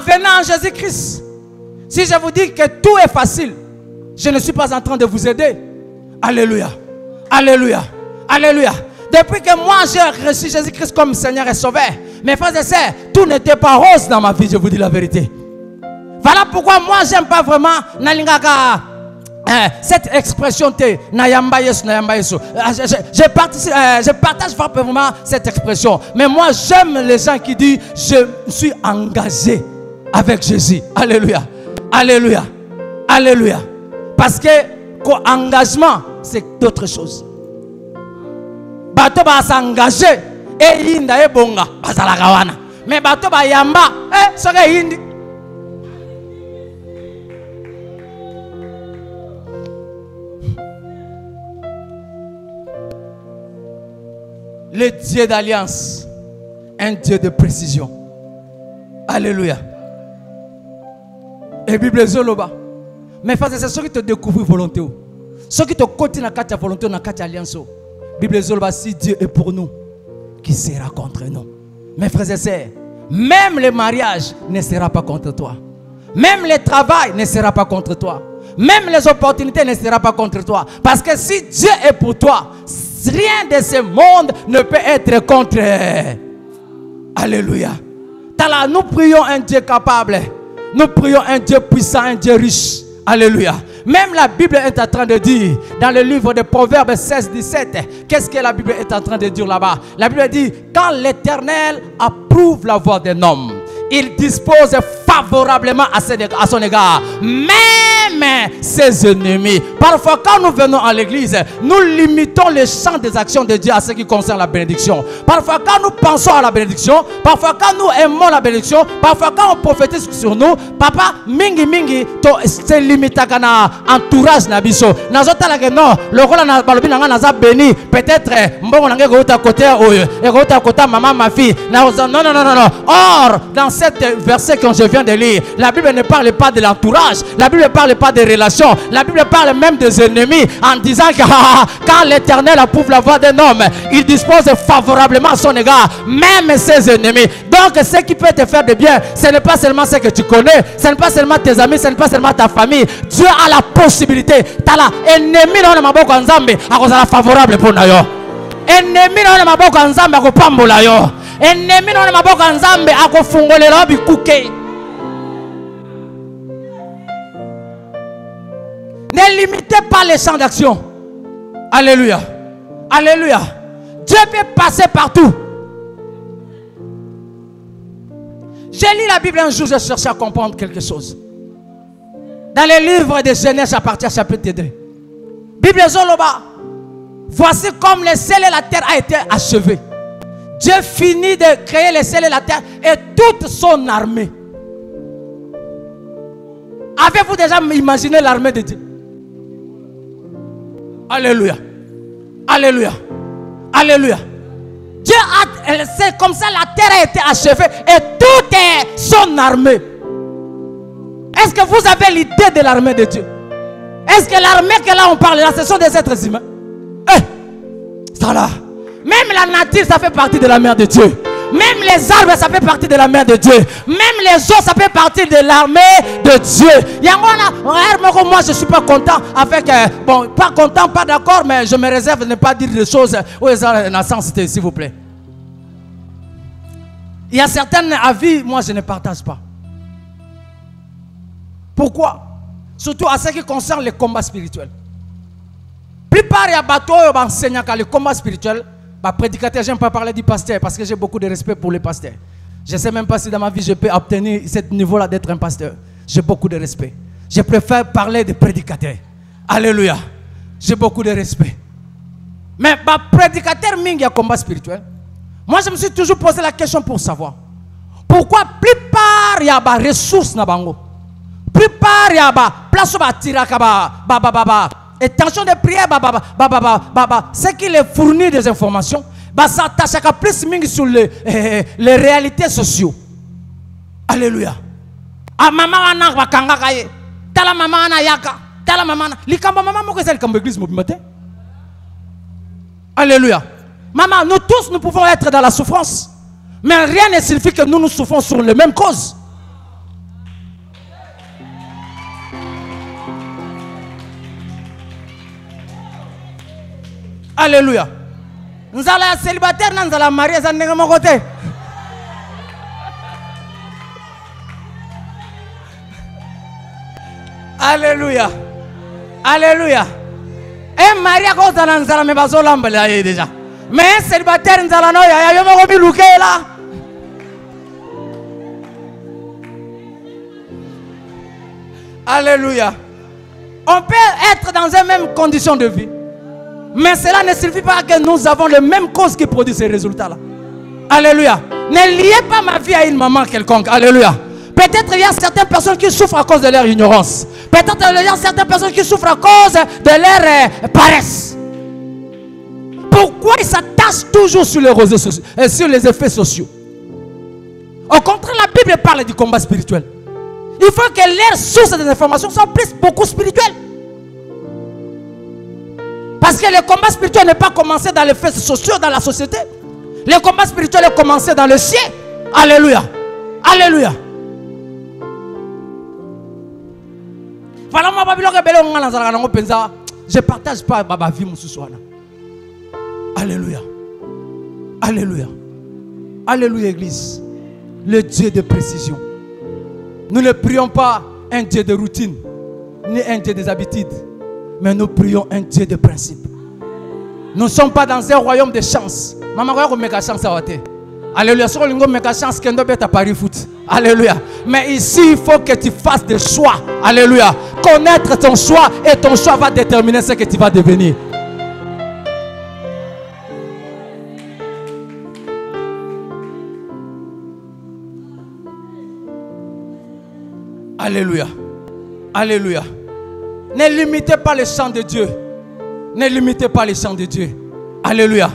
venant en Jésus-Christ. Si je vous dis que tout est facile, je ne suis pas en train de vous aider. Alléluia. Alléluia. Alléluia. Depuis que moi j'ai reçu Jésus-Christ comme Seigneur et Sauveur, mes frères et sœurs, tout n'était pas rose dans ma vie, je vous dis la vérité. Voilà pourquoi moi j'aime pas vraiment cette expression je partage pas vraiment cette expression. Mais moi j'aime les gens qui disent je suis engagé avec Jésus. Alléluia. Alléluia. Alléluia. Parce que engagement c'est d'autres choses. Bato ba s'engager et inda e bonga bazala kawana. Mais bato ba yamba soke hindi. Le Dieu d'alliance, un Dieu de précision. Alléluia. Et Bible Zoloba. Mais face à ça, ceux qui te découvrent volonté, ceux qui te continuent à la volonté, à la alliance. Bible Zoloba, si Dieu est pour nous, qui sera contre nous? Mes frères et sœurs, même le mariage ne sera pas contre toi. Même le travail ne sera pas contre toi. Même les opportunités ne seront pas contre toi. Parce que si Dieu est pour toi, rien de ce monde ne peut être contre. Alléluia. Nous prions un Dieu capable. Nous prions un Dieu puissant, un Dieu riche. Alléluia. Même la Bible est en train de dire, dans le livre de Proverbes 16-17, qu'est-ce que la Bible est en train de dire là-bas? La Bible dit, quand l'Éternel approuve la voie d'un homme, il dispose favorablement à son égard. Même ses ennemis. Parfois, quand nous venons à l'église, nous limitons le champ des actions de Dieu à ce qui concerne la bénédiction. Parfois, quand nous pensons à la bénédiction, parfois, quand nous aimons la bénédiction, parfois, quand on prophétise sur nous, papa, mingi mingi, c'est limité à l'entourage nabiso. Nazotala que non, le rôle na balobi nanga naza béni, peut-être mbongo nanga gota côté oyo, et gota côté maman ma fille. Non. Or, dans cet verset que je viens de lire, la Bible ne parle pas de l'entourage, la Bible ne parle pas des relations, la Bible parle même des ennemis en disant que quand l'Éternel approuve la voie d'un homme, il dispose favorablement à son égard, même ses ennemis. Donc ce qui peut te faire de bien, ce n'est pas seulement ce que tu connais, ce n'est pas seulement tes amis, ce n'est pas seulement ta famille. Dieu a la possibilité. Tu as l'ennemi dans le maboko nzambe, à cause de la favorable pour nous. Ennemi dans le maboko nzambe, à cause pambola yo. Ennemi dans le maboko nzambe, à cause fungolera bikuke. Ne limitez pas les champs d'action. Alléluia. Alléluia. Dieu peut passer partout. J'ai lu la Bible un jour, je cherchais à comprendre quelque chose. Dans le livre de Genèse, à partir du chapitre 2. Bible Zoloba. Voici comme le ciel et la terre a été achevé. Dieu finit de créer le ciel et la terre et toute son armée. Avez-vous déjà imaginé l'armée de Dieu? Alléluia. Alléluia. Alléluia. Dieu a, c'est comme ça la terre a été achevée et toute son armée. Est-ce que vous avez l'idée de l'armée de Dieu? Est-ce que l'armée que là on parle là, ce sont des êtres humains? Ça là. Même la nature, ça fait partie de la mer de Dieu. Même les arbres, ça fait partie de la mer de Dieu. Même les eaux, ça fait partie de l'armée de Dieu. Moi, je ne suis pas content avec... bon, pas content, pas d'accord, mais je me réserve de ne pas dire des choses où ils ont la sensité, s'il vous plaît. Il y a certains avis, moi, je ne partage pas. Pourquoi? Surtout à ce qui concerne les combats spirituels. Plupart des bateaux enseignent que le combat spirituel, prédicateur, j'aime pas parler du pasteur parce que j'ai beaucoup de respect pour les pasteurs. Je ne sais même pas si dans ma vie je peux obtenir ce niveau-là d'être un pasteur. J'ai beaucoup de respect. Je préfère parler des prédicateurs. Alléluia. J'ai beaucoup de respect. Mais prédicateur mingi a combat spirituel. Moi je me suis toujours posé la question pour savoir pourquoi plupart il y a des ressources na bango. Plupart il y a place ba tiraka et tension de prière, c'est qu'il est fourni des informations, ça s'attache plus sur les réalités sociales. Alléluia. Ah maman ana bakanga kaye, tala maman ana yaka, tala maman ana, likamba maman moko c'est likamba église matin. Alléluia. Maman, nous tous nous pouvons être dans la souffrance, mais rien ne signifie que nous souffrons sur les mêmes causes. Alléluia. Nous allons célibataire, nous allons marier, ça n'est pas mon côté. Alléluia. Alléluia. Un marié à cause de l'anzala, mais pas sur l'emballage déjà. Mais un célibataire, nous allons y aller, là. Alléluia. On peut être dans les mêmes conditions de vie. Mais cela ne suffit pas que nous avons les mêmes causes qui produisent ces résultats-là. Alléluia. Ne liez pas ma vie à une maman quelconque. Alléluia. Peut-être il y a certaines personnes qui souffrent à cause de leur ignorance. Peut-être il y a certaines personnes qui souffrent à cause de leur paresse. Pourquoi ils s'attachent toujours sur les réseaux sociaux, sur les effets sociaux? Au contraire, la Bible parle du combat spirituel. Il faut que leurs sources d'information soient plus beaucoup spirituelles. Parce que le combat spirituel n'est pas commencé dans les faits sociaux, dans la société. Le combat spirituel est commencé dans le ciel. Alléluia. Alléluia. Voilà, je ne partage pas ma vie ce soir. Alléluia. Alléluia. Alléluia, Église. Le Dieu de précision. Nous ne prions pas un Dieu de routine, ni un Dieu des habitudes, mais nous prions un Dieu de principe. Nous ne sommes pas dans un royaume de chance. Maman, chance à Alléluia. Sur le méga chance qui est à Paris foot. Alléluia. Mais ici, il faut que tu fasses des choix. Alléluia. Connaître ton choix et ton choix va déterminer ce que tu vas devenir. Alléluia. Alléluia. Ne limitez pas le chant de Dieu. Ne limitez pas le chant de Dieu. Alléluia.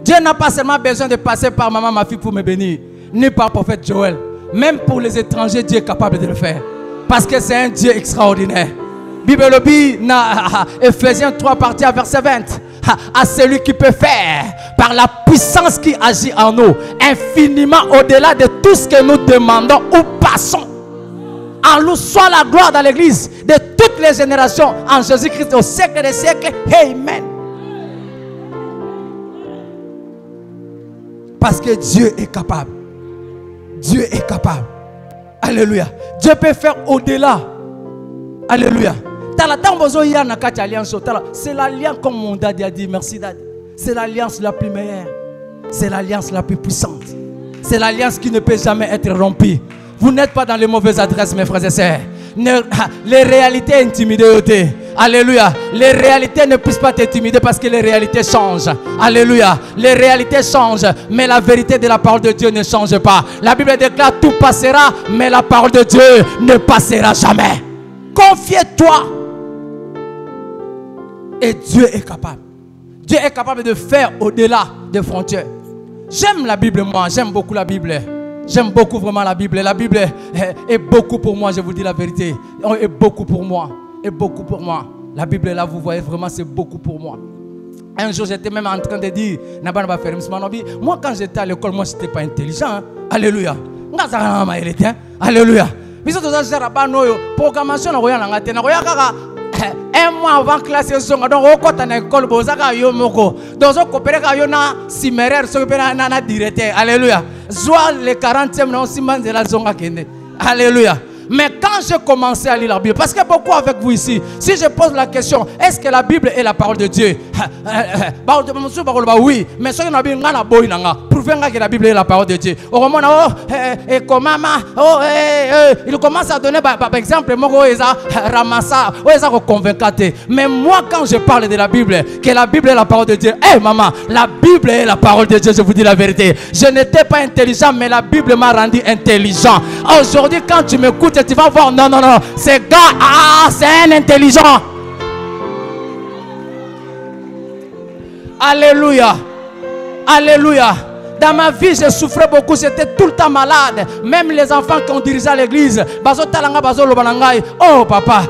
Dieu n'a pas seulement besoin de passer par maman, ma fille pour me bénir, ni par prophète Joël. Même pour les étrangers, Dieu est capable de le faire. Parce que c'est un Dieu extraordinaire. Bible dit, Ephésiens 3, partie à verset 20. À celui qui peut faire, par la puissance qui agit en nous, infiniment au-delà de tout ce que nous demandons ou passons. En nous soit la gloire dans l'église de toutes les générations, en Jésus-Christ au siècle des siècles. Amen. Parce que Dieu est capable. Dieu est capable. Alléluia. Dieu peut faire au-delà. Alléluia. C'est l'alliance comme mon daddy a dit. Merci daddy. C'est l'alliance la plus meilleure. C'est l'alliance la plus puissante. C'est l'alliance qui ne peut jamais être rompue. Vous n'êtes pas dans les mauvaises adresses, mes frères et sœurs. Les réalités intimidées. Alléluia. Les réalités ne puissent pas t'intimider parce que les réalités changent. Alléluia. Les réalités changent, mais la vérité de la parole de Dieu ne change pas. La Bible déclare tout passera, mais la parole de Dieu ne passera jamais. Confie-toi. Et Dieu est capable. Dieu est capable de faire au-delà des frontières. J'aime la Bible, moi. J'aime beaucoup la Bible. J'aime beaucoup vraiment la Bible. La Bible est beaucoup pour moi, je vous dis la vérité. Est beaucoup pour moi. Est beaucoup pour moi. La Bible là, vous voyez vraiment, c'est beaucoup pour moi. Un jour, j'étais même en train de dire, moi quand j'étais à l'école, moi, je n'étais pas intelligent. Hein? Alléluia. Alléluia. Programmation, un mois avant classe, donc au côté de l'école, vous avez eu moko. Dans un coopéré, il y a un ciméraire, ce que un directeur. Alléluia. Soit les 40e, non, si man de la zone. Alléluia. Mais quand j'ai commencé à lire la Bible, parce que beaucoup avec vous ici, si je pose la question, est-ce que la Bible est la parole de Dieu? Oui, mais ce que la Bible prouvez que la Bible est la parole de Dieu. Il commence à donner par exemple, mais moi quand je parle de la Bible, que la Bible est la parole de Dieu, maman, la Bible est la parole de Dieu, je vous dis la vérité. Je n'étais pas intelligent, mais la Bible m'a rendu intelligent. Aujourd'hui, quand tu m'écoutes, tu vas voir, non, ce gars, c'est un intelligent. Alléluia. Alléluia. Dans ma vie, je souffrais beaucoup, j'étais tout le temps malade. Même les enfants qui ont dirigé l'église, oh papa,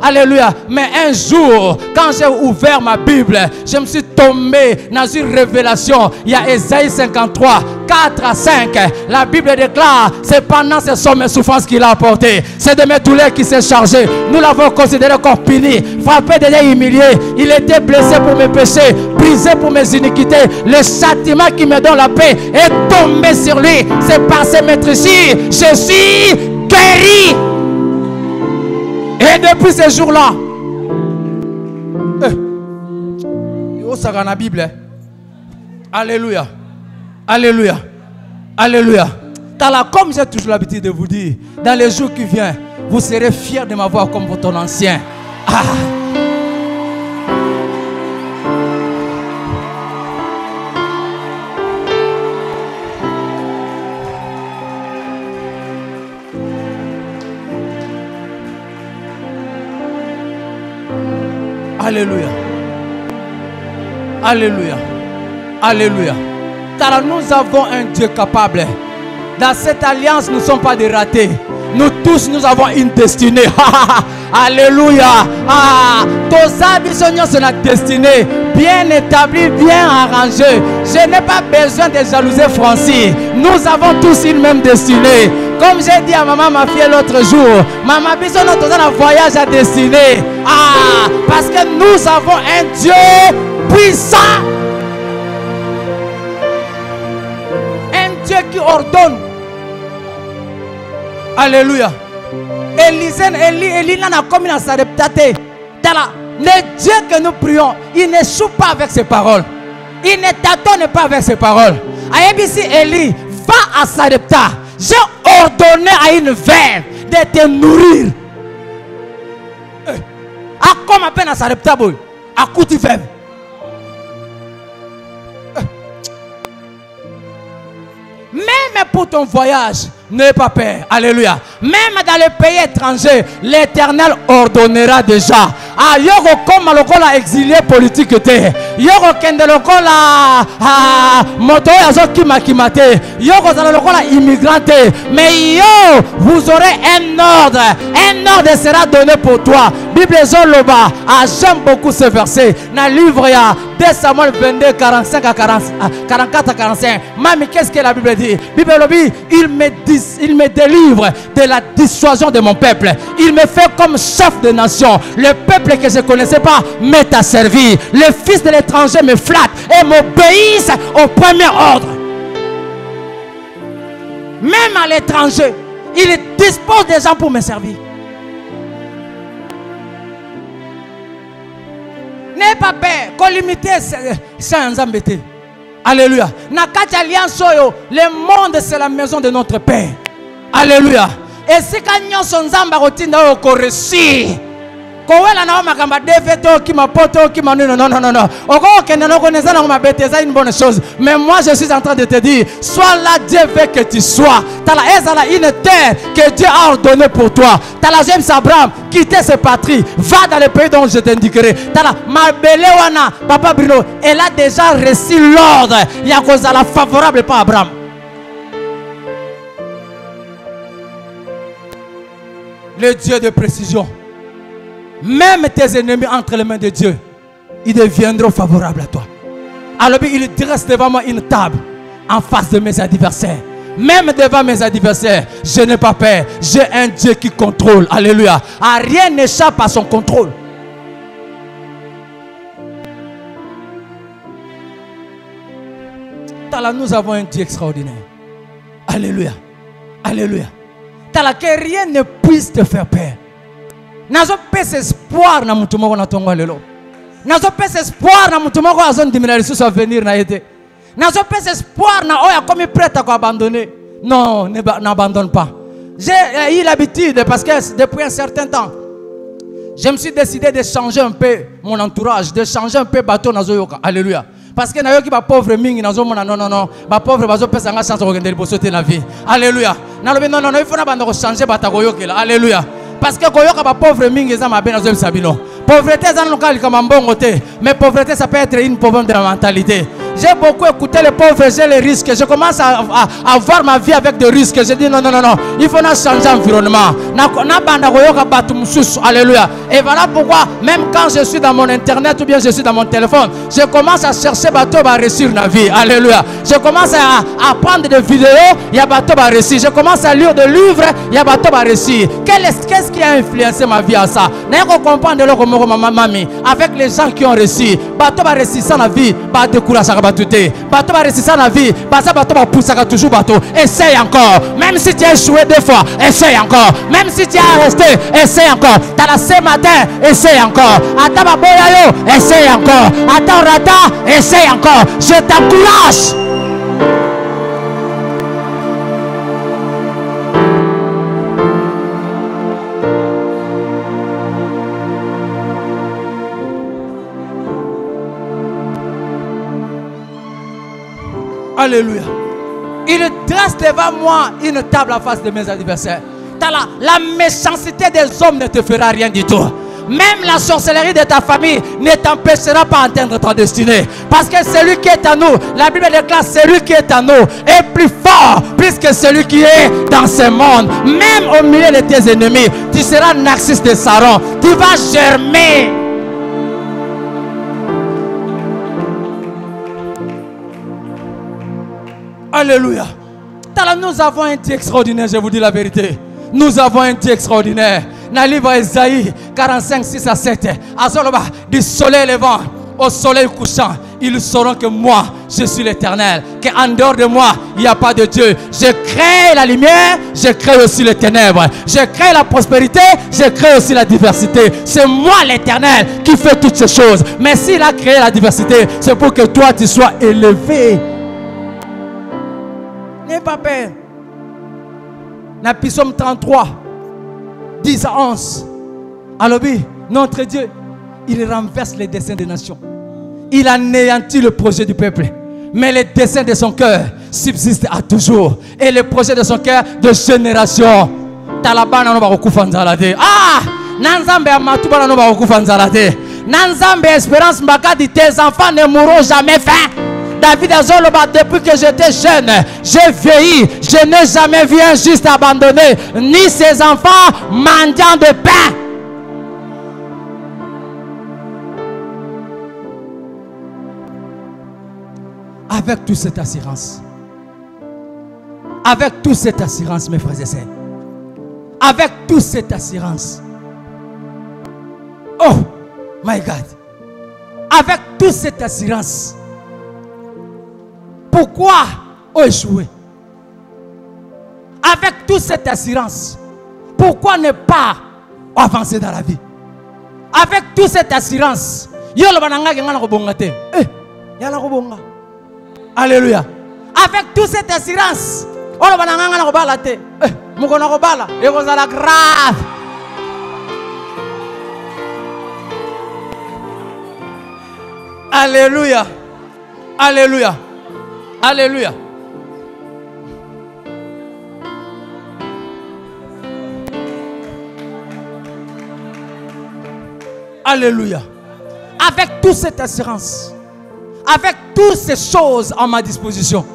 alléluia. Mais un jour, quand j'ai ouvert ma Bible, je me suis tombé dans une révélation. Il y a Ésaïe 53 4 à 5, la Bible déclare, c'est pendant ces sommes et souffrances qu'il a apporté. C'est de mes douleurs qui s'est chargé. Nous l'avons considéré comme puni, frappé, déjà humilié. Il était blessé pour mes péchés, brisé pour mes iniquités. Le châtiment qui me donne la paix est tombé sur lui. C'est par ses maîtrises, je suis guéri. Et depuis ce jour-là, ça dans la Bible. Alléluia. Alléluia. Alléluia. Comme j'ai toujours l'habitude de vous dire, dans les jours qui viennent, vous serez fiers de m'avoir comme votre ancien. Ah. Alléluia. Alléluia. Alléluia. Car nous avons un Dieu capable. Dans cette alliance, nous ne sommes pas des ratés. Nous tous, nous avons une destinée. Alléluia. C'est notre destinée. Bien établie, bien arrangée. Je n'ai pas besoin de jalouser Francis. Nous avons tous une même destinée. Comme j'ai dit à maman, ma fille l'autre jour, maman, nous avons un voyage à destinée. Parce que nous avons un Dieu puissant. Un Dieu qui ordonne. Alléluia. Élie n'a commis dans sa réputation. Le Dieu que nous prions, il n'échoue pas avec ses paroles. Il ne tâtonne pas avec ses paroles. Aïebisi Élie, va à Sarepta. J'ai ordonné à une verre de te nourrir. Comme à peine à Sarepta, à coup de verre. Même pour ton voyage, n'aie pas peur. Alléluia. Même dans les pays étrangers, l'Éternel ordonnera déjà. Yoko comme lokola exilé politique te. Yoko kende lokola moto yazo kimakimate. Yoko zala lokola immigrant te. Mais yo, vous aurez un ordre. Un ordre sera donné pour toi. Bible Zoloba. J'aime beaucoup ce verset. Dans le livre ya 2 Samuel 22 45 à 44 à 45. Mami, qu'est-ce que la Bible dit? Bible Lobi, il me délivre de la dissuasion de mon peuple. Il me fait comme chef de nation. Le peuple que je ne connaissais pas m'est asservi. Le fils de l'étranger me flatte et m'obéisse au premier ordre. Même à l'étranger, il dispose des gens pour me servir. N'ayez pas peur qu'on limite sans embêter. Alléluia. Nakati alliance, le monde c'est la maison de notre Père. Alléluia. Et si quand son zamba rotina au réussi, kowela na makamba defeto qui m'apporte qui m'a non. Oko kende no connaissant na ma bête c'est une bonne chose. Mais moi je suis en train de te dire, sois là Dieu veut que tu sois. T'as la une terre que Dieu a ordonnée pour toi. T'as la James Abraham quitter ses patries, va dans le pays dont je t'indiquerai. T'as la Marbelewana Papa Bruno, elle a déjà reçu l'ordre. Il y a cause à la favorable par Abraham. Le Dieu de précision. Même tes ennemis entre les mains de Dieu, ils deviendront favorables à toi. Alors il dresse devant moi une table en face de mes adversaires. Même devant mes adversaires, je n'ai pas peur. J'ai un Dieu qui contrôle. Alléluia. Rien n'échappe à son contrôle. Nous avons un Dieu extraordinaire. Alléluia. Alléluia. Que rien ne puisse te faire peur. Nazo pes espoir na mutu moko na tongo lelo. Nazo pes espoir na mutu moko azon diminuer sous venir na yete. Nazo pes espoir na oya comme prêt à abandonner. Non, n'abandonne pas. J'ai eu l'habitude parce que depuis un certain temps, je me suis décidé de changer un peu mon entourage, de changer un peu bateau nazo yoka. Alléluia. Parce que nayoki ba pauvre mingi nazo mona non, ba pauvre bazo pesa nga chance de bosoter la vie. Alléluia. Nalobi non, il faut na bando changer batako yokela. Alléluia. Parce que koyoka ba pauvre mingi eza mabe nazo sabino. Pauvreté eza local comme mbongo te, mais pauvreté ça peut être une problème de la mentalité. J'ai beaucoup écouté les pauvres, j'ai les risques. Je commence à voir ma vie avec des risques. Je dis non, non, non, non. Il faut changer d'environnement. Alléluia. Et voilà pourquoi, même quand je suis dans mon internet ou bien je suis dans mon téléphone, je commence à chercher bateau à réussir la vie. Alléluia. Je commence à prendre des vidéos, il y a bateau à réussir. Je commence à lire des livres, il y a bateau à réussir. Qu'est-ce qui a influencé ma vie à ça? Avec les gens qui ont réussi, bateau à réussir sans la vie, bateau courage à bateau à réussir sans la vie, bateau à pousser à toujours bateau. Essaye encore. Même si tu as échoué 2 fois, essaye encore. Même si tu as resté, essaye encore. T'as la ce matin, essaye encore. Attends, boyayo, essaye encore. Attends, rata, essaye encore. Je t'encourage. Alléluia. Il dresse devant moi une table en face de mes adversaires. La méchanceté des hommes ne te fera rien du tout. Même la sorcellerie de ta famille ne t'empêchera pas d'atteindre ta destinée. Parce que celui qui est en nous, la Bible déclare, celui qui est en nous est plus fort, plus que celui qui est dans ce monde. Même au milieu de tes ennemis, tu seras Narcisse de Saron. Tu vas germer. Alléluia. Nous avons un Dieu extraordinaire, je vous dis la vérité. Nous avons un Dieu extraordinaire. Dans le livre Isaïe 45, 6 à 7. Du soleil levant au soleil couchant, ils sauront que moi, je suis l'Éternel. Qu'en dehors de moi, il n'y a pas de Dieu. Je crée la lumière, je crée aussi les ténèbres. Je crée la prospérité, je crée aussi la diversité. C'est moi l'Éternel qui fait toutes ces choses. Mais s'il a créé la diversité, c'est pour que toi, tu sois élevé. N'aie pas peur. Dans Psaume 33, 10 à 11. Alors, notre Dieu, il renverse les desseins des nations. Il anéantit le projet du peuple. Mais les desseins de son cœur subsistent à toujours. Et les projets de son cœur de génération. Talabana no baroku fanzalade. Ah! Nanzambe amatuba no baroku fanzalade. Nanzambe espérance mbakadi, tes enfants ne mourront jamais faim. David Azoloba, depuis que j'étais jeune, j'ai vieilli, je n'ai jamais vu un juste abandonné, ni ses enfants mendiant de pain. Avec toute cette assurance, mes frères et sœurs, avec toute cette assurance, oh my God, avec toute cette assurance, pourquoi échouer? Avec toute cette assurance, pourquoi ne pas avancer dans la vie? Avec toute cette assurance, alléluia. Avec toute cette assurance, alléluia. Alléluia. Alléluia. Alléluia. Avec toute cette assurance, avec toutes ces choses à ma disposition,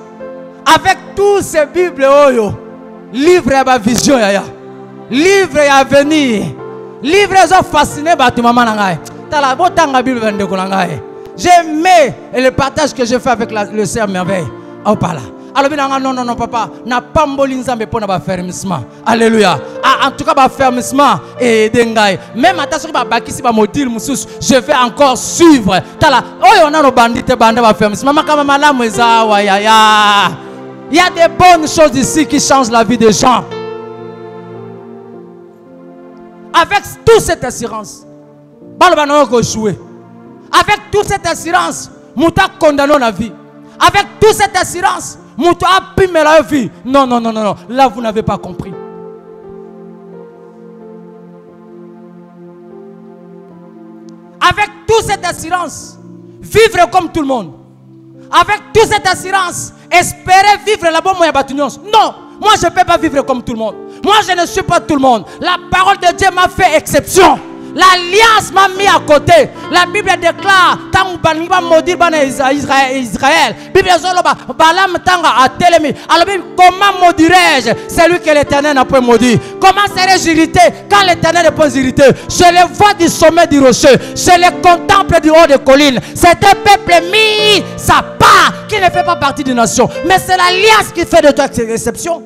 avec tous ces Bibles, livres à ma vision, livres à venir, livres à fasciner, j'aimais le partage que j'ai fait avec le Sœur Merveille. Oh, pas là. Alors, non, papa. N'a pas m'bolinzambe pour n'a fermissement. Alléluia. En tout cas, fermissement et dengai. Même à ta soeur, je vais encore suivre. Oh, on a nos bandits, fermissement. Il y a des bonnes choses ici qui changent la vie des gens. Avec toute cette assurance, avec toute cette assurance, Mouta condamné la vie. Avec toute cette assurance, Mouta a primé la vie. Non. Là, vous n'avez pas compris. Avec toute cette assurance, vivre comme tout le monde. Avec toute cette assurance, espérer vivre la bonne moyen batunions. Non, moi je ne peux pas vivre comme tout le monde. Moi je ne suis pas tout le monde. La parole de Dieu m'a fait exception. L'alliance m'a mis à côté. La Bible déclare, tant que va maudire Israël. Bible Balaam tanga a télémi. Alors comment maudirais-je celui que l'Éternel n'a pas maudit? Comment serais-je irrité quand l'Éternel n'est pas irrité? Je les vois du sommet du rocher. Je les contemple du haut des collines. C'est un peuple mis sa part qui ne fait pas partie d'une nation. Mais c'est l'alliance qui fait de toi cette exception.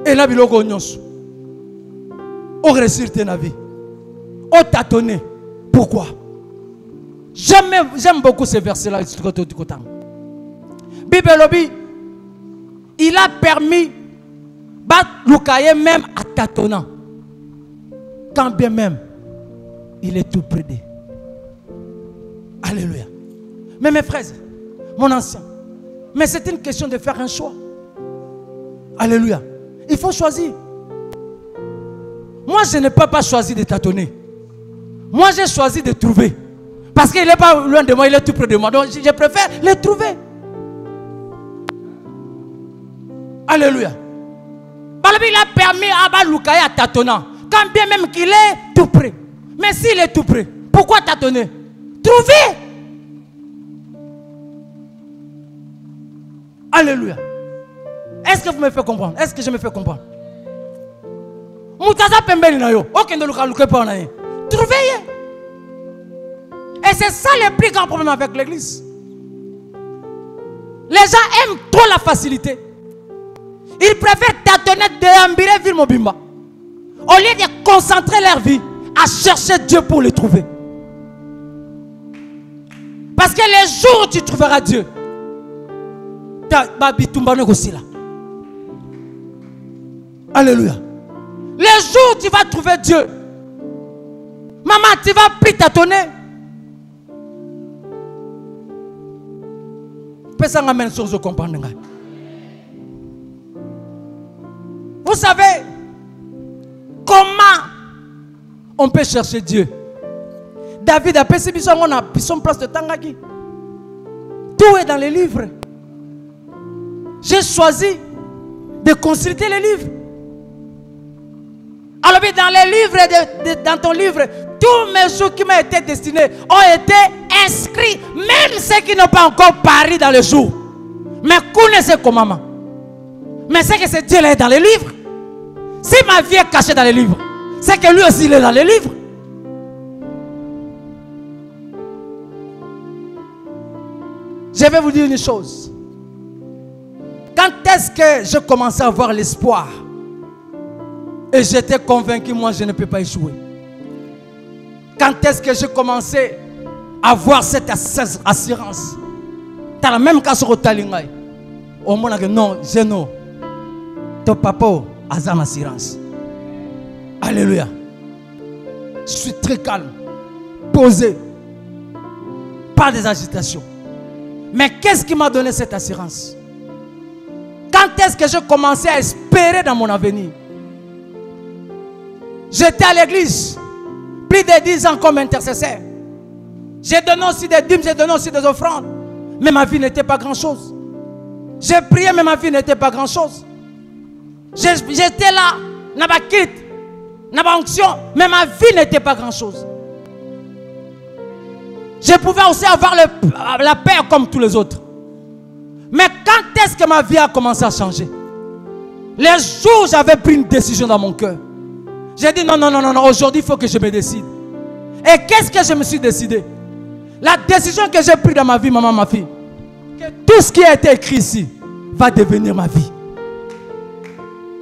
Et là, biloko nyonso. On réussir ta vie. On tâtonner. Pourquoi? J'aime beaucoup ce verset-là. Bible lobby, il a permis Loukaye même à tâtonnant. Quand bien même, il est tout près d'eux. Alléluia. Mais mes frères, mon ancien, mais c'est une question de faire un choix. Alléluia. Il faut choisir. Moi, je n'ai pas choisi de tâtonner. Moi, j'ai choisi de trouver. Parce qu'il n'est pas loin de moi, il est tout près de moi. Donc, je préfère le trouver. Alléluia. Il a permis à Loukaye à tâtonnant. Quand bien même qu'il est tout près. Mais s'il est tout près, pourquoi tâtonner? Trouver. Alléluia. Est-ce que vous me faites comprendre? Est-ce que je me fais comprendre? Trouvez. Et c'est ça le plus grand problème avec l'église. Les gens aiment trop la facilité. Ils préfèrent tâtonner, déambuler, vivre Mobimba. Au lieu de concentrer leur vie à chercher Dieu pour le trouver. Parce que les jours où tu trouveras Dieu, alléluia. Les jours où tu vas trouver Dieu, maman, tu vas plus tâtonner. Vous savez comment on peut chercher Dieu? David a passé son place de Tangaki. Tout est dans les livres. J'ai choisi de consulter les livres. Alors dans les livres, dans ton livre, tous mes jours qui m'ont été destinés ont été inscrits, même ceux qui n'ont pas encore paru dans le jour. Mais connaissez comment? Mais c'est que ce Dieu là est dans les livres. Si ma vie est cachée dans les livres, c'est que lui aussi il est dans les livres. Je vais vous dire une chose. Quand est-ce que je commençais à avoir l'espoir et j'étais convaincu, moi je ne peux pas échouer? Quand est-ce que je commençais à avoir cette assurance? Dans la même cas sur le talingaï, au moins que non, je non. Ton papa a une assurance. Alléluia. Je suis très calme, posé, pas des agitations. Mais qu'est-ce qui m'a donné cette assurance? Quand est-ce que je commençais à espérer dans mon avenir? J'étais à l'église plus de 10 ans comme intercesseur. J'ai donné aussi des dîmes, j'ai donné aussi des offrandes. Mais ma vie n'était pas grand-chose. J'ai prié, mais ma vie n'était pas grand-chose. J'étais là, n'a pas quitte, n'a pas onction, mais ma vie n'était pas grand-chose. Je pouvais aussi avoir la paix comme tous les autres. Mais quand est-ce que ma vie a commencé à changer? Les jours où j'avais pris une décision dans mon cœur. J'ai dit non, aujourd'hui il faut que je me décide. Et qu'est-ce que je me suis décidé? La décision que j'ai prise dans ma vie, maman, ma fille, que tout ce qui a été écrit ici va devenir ma vie.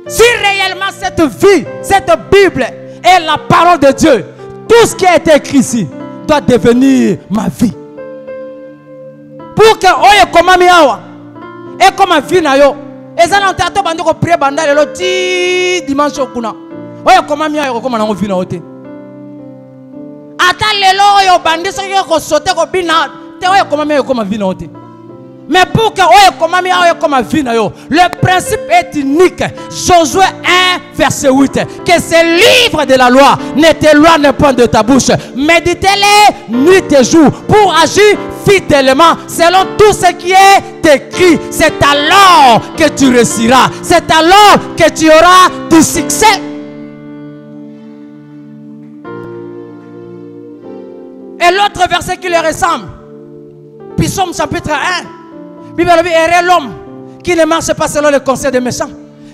Si réellement cette vie, cette Bible est la parole de Dieu, tout ce qui a été écrit ici doit devenir ma vie. Pour que oye comme miawa et comme vie na yo, ezana ntato bandi ko prier banda lelo ti dimanche kuna. Oye comme miawa comme na vie na ote. Ata lelo oyo bandi so yo ko sote ko bina, te oye comme miawa comme vie na ote. Mais pour que oye comme miawa comme vie na yo, le principe est unique. Josué 1 verset 8, que ce livre de la loi ne t'éloigne point de ta bouche. Méditez-les nuit et jour pour agir fidèlement selon tout ce qui est écrit. C'est alors que tu réussiras. C'est alors que tu auras du succès. Et l'autre verset qui lui ressemble, Psaume chapitre 1, Bible dit, heureux l'homme qui ne marche pas selon le conseil des méchants,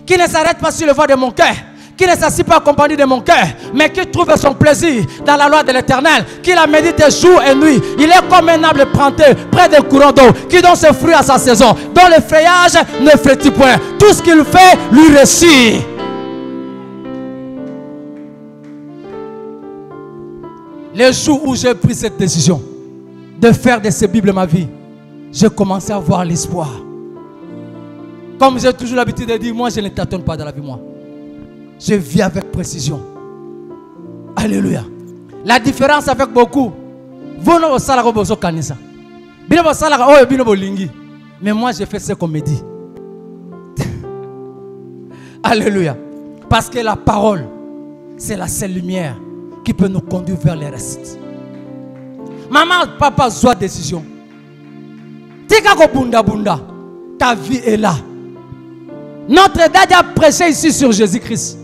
qui ne s'arrête pas sur le voie de mon cœur, qui ne s'assied pas en compagnie de mon cœur, mais qui trouve son plaisir dans la loi de l'Éternel, qui la médite jour et nuit. Il est comme un arbre planté près d'un courant d'eau, qui donne ses fruits à sa saison, dont le feuillage ne flétrit point. Tout ce qu'il fait lui réussit. Le jour où j'ai pris cette décision de faire de ces Bibles ma vie, j'ai commencé à avoir l'espoir. Comme j'ai toujours l'habitude de dire, moi je ne tâtonne pas dans la vie, moi. Je vis avec précision. Alléluia. La différence avec beaucoup, vous ne savez pas ce que c'est. Mais moi je fais ce qu'on me dit. Alléluia. Parce que la parole, c'est la seule lumière qui peut nous conduire vers les récits. Maman, papa, soit décision. Tika ko bunda bunda. Ta vie est là. Notre dad a prêché ici sur Jésus-Christ.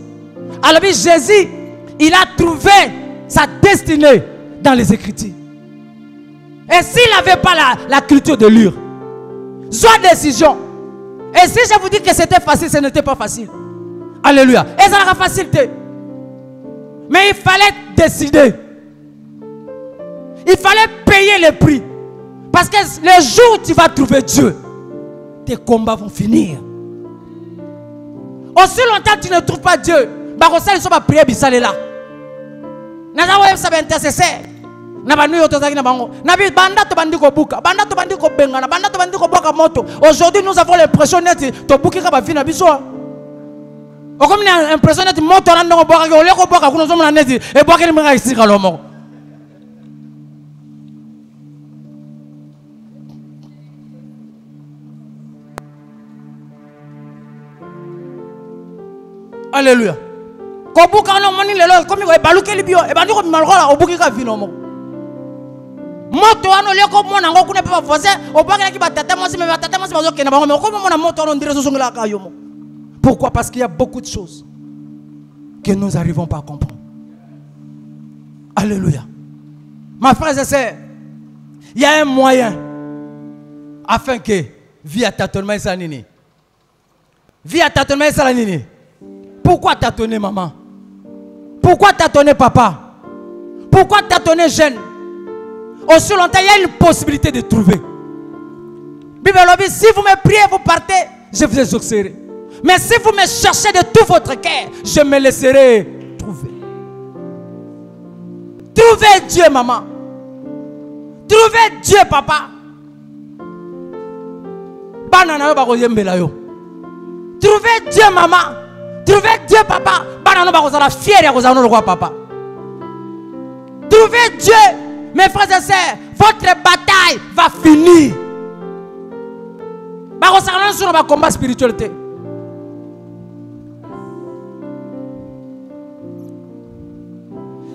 Alors Jésus, il a trouvé sa destinée dans les Écritures. Et s'il n'avait pas la culture de lire, soit décision. Et si je vous dis que c'était facile, ce n'était pas facile. Alléluia. Et ça n'a pas facilité. Mais il fallait décider. Il fallait payer le prix. Parce que le jour où tu vas trouver Dieu, tes combats vont finir. Aussi longtemps que tu ne trouves pas Dieu, Barosal ne va pas prier Bissalela. Nazawa ça va intercesser. Aujourd'hui nous avons l'impression d'être to buki ka ba vie na biso. O comme l'impression d'être moto na ndongo boka ko le ko boka kuno zo na neti e boka ni manga isika lomo. Alléluia. Kobuka no moni lelo komi ko baluke libio e bandi ko malgola obuki ka vino mo. Moto ano leko mona ngo kuna pa voisin obaka ki batata mo si me batata mo si bazo kena bango me ko mona moto ano ndire zo ngela ka yomo. Pourquoi? Parce qu'il y a beaucoup de choses que nous n'arrivons pas à comprendre. Alléluia. Ma frère et sœur, il y a un moyen afin que vie à tâtonnement ça nini. Vie à tâtonnement ça nini. Pourquoi tâtonner maman? Pourquoi tâtonner papa? Pourquoi tâtonner jeune? Aussi longtemps, il y a une possibilité de trouver. Bible dit, si vous me priez, vous partez, je vous exaucerai. Mais si vous me cherchez de tout votre cœur, je me laisserai trouver. Trouvez Dieu, maman. Trouvez Dieu, papa. Trouvez Dieu, maman. Trouvez Dieu, papa. Papa. Trouvez Dieu, mes frères et sœurs. Votre bataille va finir. Sur le combat spiritualité.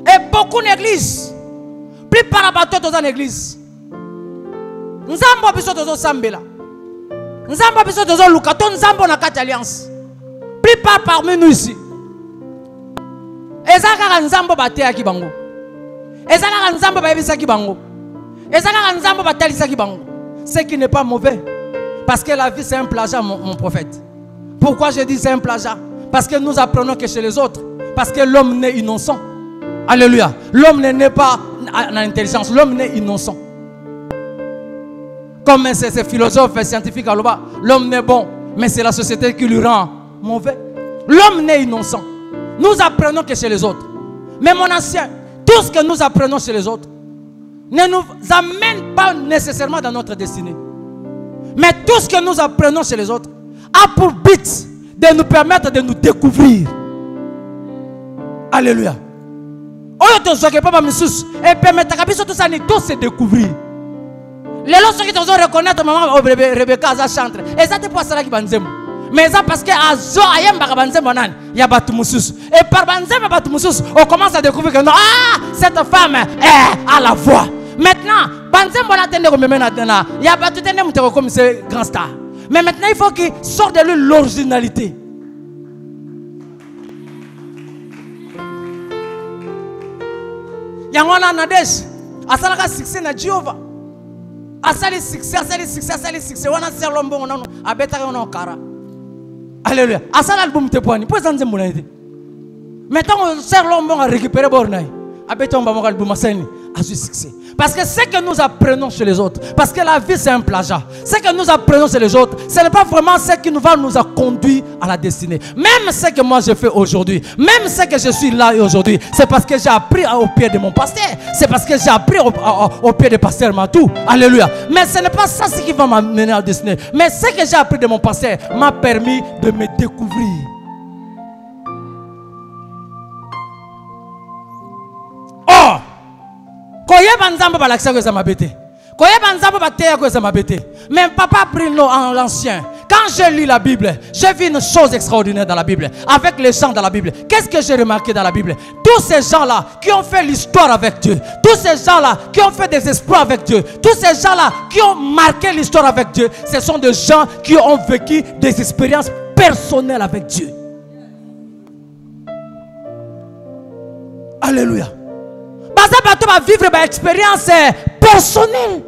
Et beaucoup d'églises, plus par rapport dans l'église, nous avons besoin de Sambela. Nous avons besoin de Lukato, nous avons une alliance. Plus par parmi nous ici. Ezaka nzambo batea ki bango. Ezaka nzambo baebisa ki bango. Ezaka nzambo batalisa ki bango. Ce qui n'est pas mauvais. Parce que la vie c'est un plagiat, mon prophète. Pourquoi je dis c'est un plagiat? Parce que nous apprenons que chez les autres. Parce que l'homme naît innocent. Alléluia. L'homme n'est pas en intelligence. L'homme naît innocent. Comme ces philosophes scientifiques à l'oba, l'homme n'est bon. Mais c'est la société qui lui rend mauvais. L'homme n'est innocent. Nous apprenons que chez les autres. Mais mon ancien, tout ce que nous apprenons chez les autres ne nous amène pas nécessairement dans notre destinée. Mais tout ce que nous apprenons chez les autres a pour but de nous permettre de nous découvrir. Alléluia. Et permettre à tout ça de se découvrir. Les gens qui te reconnaître maman Rebecca a chanté. Et ça te passe là qui banzem. Mais ça parce que azo ayem bakabanzem banan. Il y a batumusus. Et par banzem batumusus, on commence à découvrir que non, ah, cette femme est à la voix. Maintenant, Il y a pas tout un homme comme ce grand star. Mais maintenant, il faut qu'il sorte de lui l'originalité. Il y a un Nadesh. Asalaka succès na Jéhovah. Asali succès. On a serre l'homme, on a bêta on a cara. Alléluia. Asal album te poani. Pourquoi ça ne m'ont aidé? Maintenant, on serre l'homme, on a récupéré Bornaï. Abéton va mon album à ce succès. Parce que ce que nous apprenons chez les autres, parce que la vie c'est un plagiat, ce que nous apprenons chez les autres, ce n'est pas vraiment ce qui nous va nous conduire à la destinée. Même ce que moi je fais aujourd'hui, même ce que je suis là aujourd'hui, c'est parce que j'ai appris au pied de mon pasteur, c'est parce que j'ai appris au pied de pasteur Matou. Alléluia. Mais ce n'est pas ça ce qui va m'amener à la destinée. Mais ce que j'ai appris de mon pasteur m'a permis de me découvrir. Oh! Mais papa a pris l'ancien. Quand je lis la Bible, j'ai vu une chose extraordinaire dans la Bible. Avec les gens dans la Bible, qu'est-ce que j'ai remarqué dans la Bible? Tous ces gens-là qui ont fait l'histoire avec Dieu, tous ces gens-là qui ont fait des exploits avec Dieu, tous ces gens-là qui ont marqué l'histoire avec Dieu, ce sont des gens qui ont vécu des expériences personnelles avec Dieu. Alléluia. Tu vas vivre une expérience personnelle.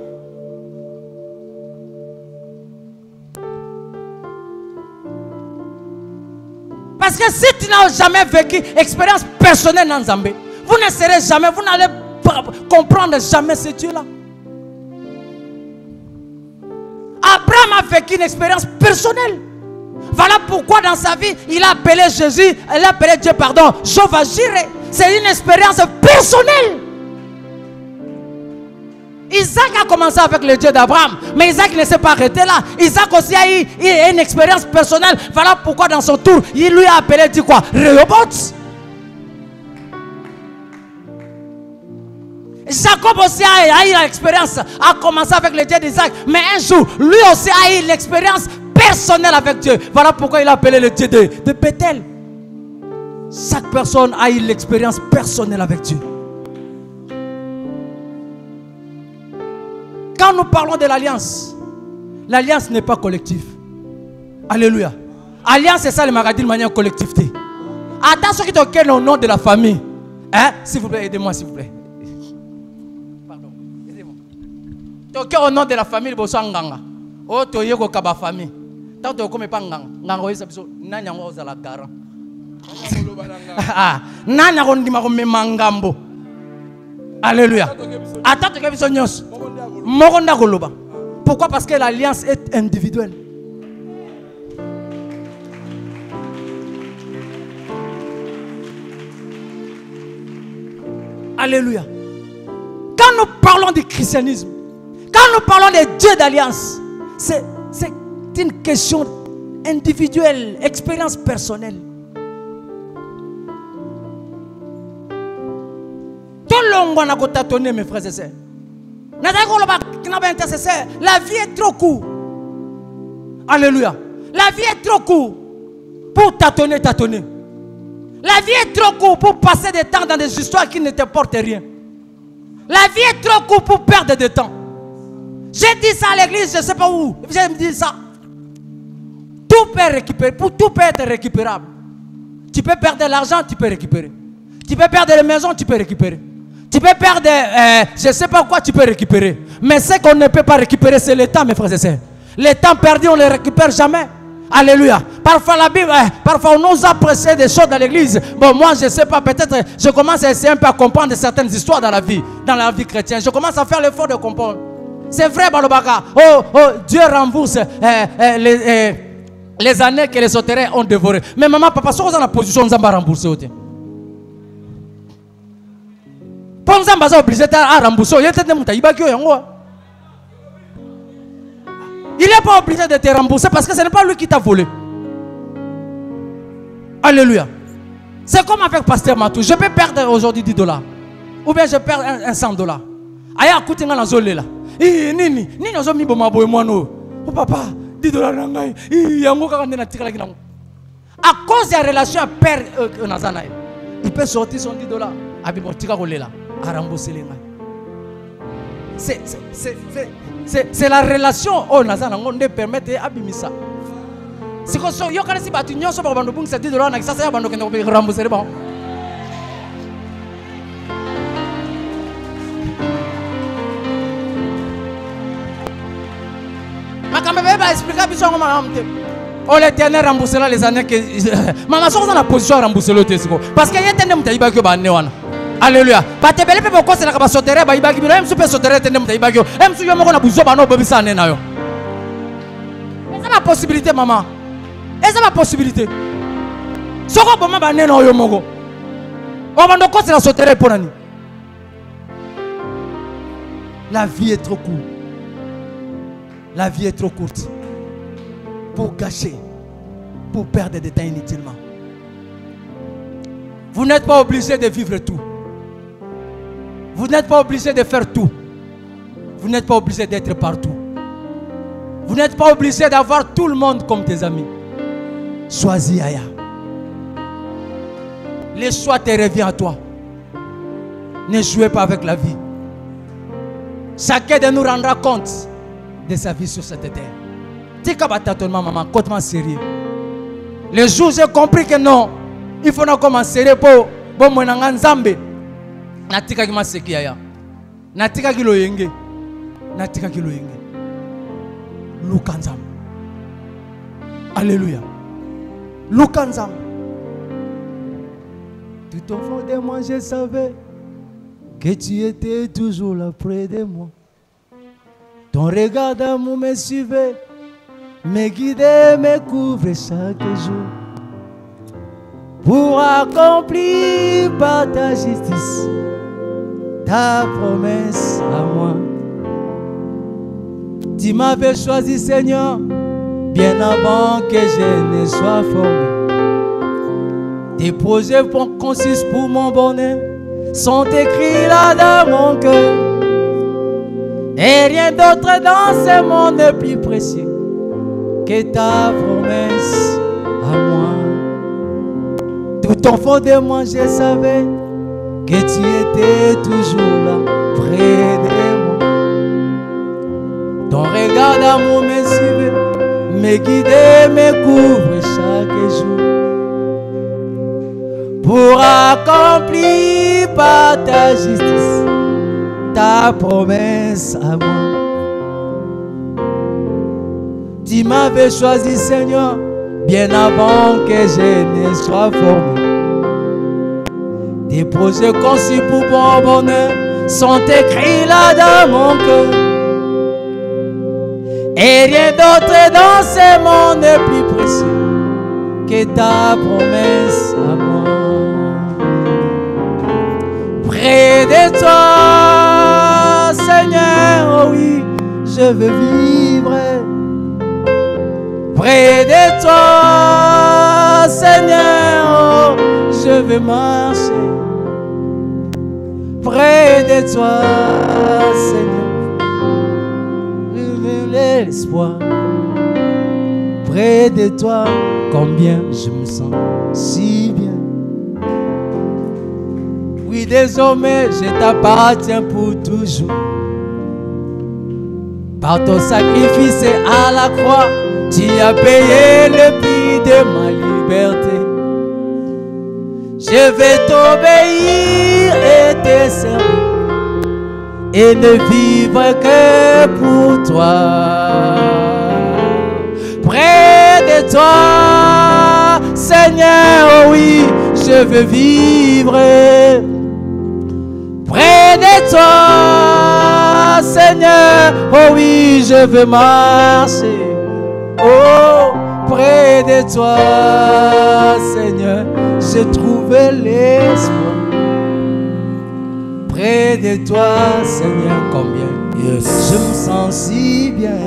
Parce que si tu n'as jamais vécu une expérience personnelle dans Zambé, vous ne serez jamais, vous n'allez comprendre jamais ce Dieu-là. Abraham a vécu une expérience personnelle. Voilà pourquoi dans sa vie, il a appelé Jésus, il a appelé Dieu, pardon, Jéhovah Jireh. C'est une expérience personnelle. Isaac a commencé avec le Dieu d'Abraham, mais Isaac ne s'est pas arrêté là. Isaac aussi a eu une expérience personnelle. Voilà pourquoi dans son tour, il lui a appelé, dit quoi? Rehoboth. Jacob aussi a eu l'expérience, a commencé avec le Dieu d'Isaac, mais un jour, lui aussi a eu l'expérience personnelle avec Dieu. Voilà pourquoi il a appelé le Dieu de Bethel. Chaque personne a eu l'expérience personnelle avec Dieu. Quand nous parlons de l'alliance, l'alliance n'est pas collective. Alléluia. Alliance, c'est ça le magadil de manière collectivité. Attention qui te au nom de la famille. Hein? S'il vous plaît, aidez-moi, s'il vous plaît. Pardon, aidez-moi. Tu au nom de la famille, tu es nganga. Oh, tu es kaba famille. Tant que tu es pas nganga. Nganga, c'est ça. Nanya ngoza la gara. Nanya ngondima ko memangambo. Alléluia. Attends, tu es nyos. Pourquoi? Parce que l'alliance est individuelle. Alléluia. Quand nous parlons du christianisme, quand nous parlons des dieux d'alliance, c'est une question individuelle, expérience personnelle. Tout le monde a tâtonné, mes frères et sœurs. La vie est trop courte. Alléluia. La vie est trop courte pour tâtonner. La vie est trop courte pour passer des temps dans des histoires qui ne te portent rien. La vie est trop courte pour perdre du temps. J'ai dit ça à l'église, je ne sais pas où. J'ai dit ça. Tout peut récupérer, tout peut être récupérable. Tu peux perdre de l'argent, tu peux récupérer. Tu peux perdre les maisons, tu peux récupérer. Tu peux perdre, je ne sais pas quoi, tu peux récupérer. Mais ce qu'on ne peut pas récupérer, c'est le temps, mes frères et sœurs. Le temps perdu, on ne le récupère jamais. Alléluia. Parfois, la Bible, parfois, on nous a pressé des choses dans l'église. Bon, moi, je ne sais pas, peut-être, je commence à essayer un peu à comprendre certaines histoires dans la vie chrétienne. Je commence à faire l'effort de comprendre. C'est vrai, Balobaka. Oh, Dieu rembourse les années que les sauterelles ont dévorées. Mais maman, papa, si on est dans la position, on va rembourser aussi. Il n'est pas obligé de te rembourser parce que ce n'est pas lui qui t'a volé. Alléluia. C'est comme avec Pasteur Matou. Je peux perdre aujourd'hui $10. Ou bien je perds un $100. Aya écoutez dans la zone là. Nini ozo mi boma boy mono. Oh papa, $10 nangai. Yango ka ndena tikala kinango. À cause de la relation père nazana. Il peut sortir son $10. Abi botika kolela. A rembourser les mains. C'est la relation. Oh, Nazan, on ne permet pas abimisa. C'est que si on a si battu, on se bat dans c'est $10 on a ça c'est bando qu'on peut rembourser bon. Ma quand même va expliquer biso comment amte. Oh l'Éternel remboursera les années que maman sont dans la position à rembourser le tesiko parce qu'il y a tellement de taïba que ba newana. Alléluia. Pas te belle pour cause la ka sotere ba ibaki même super sotere tende muta ibaki. Même si yo moko na buzo ba no bebisa ne na yo. C'est ma possibilité maman. Et c'est ma possibilité. Soko boma ba ne na yo moko. O ba no cause la sotere pour nani. La vie est trop courte. La vie est trop courte pour gâcher, pour perdre des temps inutilement. Vous n'êtes pas obligé de vivre tout. Vous n'êtes pas obligé de faire tout. Vous n'êtes pas obligé d'être partout. Vous n'êtes pas obligé d'avoir tout le monde comme tes amis. Choisis Aya. Le choix te revient à toi. Ne jouez pas avec la vie. Chacun de nous rendra compte de sa vie sur cette terre. Maman, complètement sérieux. Le jour j'ai compris que non, il faut commencer pour bon Nzambe. Natika ki maseki ya. Natika ki loyenge. Natika ki loyenge. Lukanzam. Alléluia. Lukanzam. Tout au fond de moi, je savais que tu étais toujours là près de moi. Ton regard d'amour me suivait, me guidait, me couvrait chaque jour. Pour accomplir par ta justice ta promesse à moi. Tu m'avais choisi, Seigneur, bien avant que je ne sois formé. Tes projets consistent pour mon bonheur sont écrits là dans mon cœur. Et rien d'autre dans ce monde n'est plus précieux que ta promesse à moi. Tout au fond de moi, je savais que tu étais toujours là, près de moi. Ton regard d'amour me suivait, me guidait, me couvrait chaque jour. Pour accomplir par ta justice ta promesse à moi. Tu m'avais choisi, Seigneur, bien avant que je ne sois formé. Tes projets conçus pour mon bonheur sont écrits là dans mon cœur. Et rien d'autre dans ce monde n'est plus précieux que ta promesse à moi. Près de toi, Seigneur, oh oui, je veux vivre. Près de toi, Seigneur, oh, je veux marcher. Près de toi, Seigneur, je veux l'espoir. Près de toi, combien je me sens si bien. Oui, désormais, je t'appartiens pour toujours. Par ton sacrifice à la croix, tu as payé le prix de ma liberté. Je vais t'obéir et te servir et ne vivre que pour toi. Près de toi, Seigneur, oh oui, je veux vivre. Près de toi, Seigneur, oh oui, je veux marcher. Oh, près de toi, Seigneur, j'ai trouvé l'espoir. Près de toi, Seigneur, combien je me sens si bien.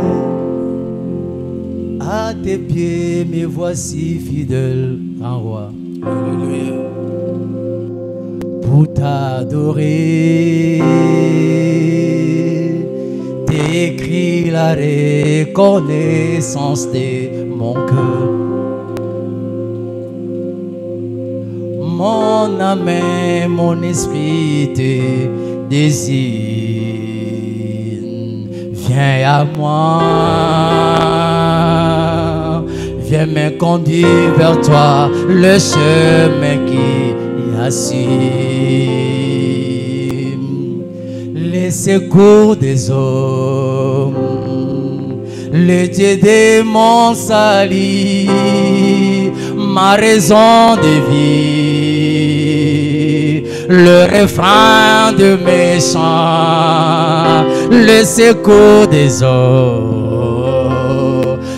À tes pieds, me voici fidèle en roi. Alléluia. Pour t'adorer, t'écris la reconnaissance de mon cœur. Mon âme et mon esprit te désirent. viens à moi. Viens me conduire vers toi, le chemin qui assume les secours des hommes, le Dieu de mon salut, ma raison de vie, le refrain de mes chants, le secours des hommes,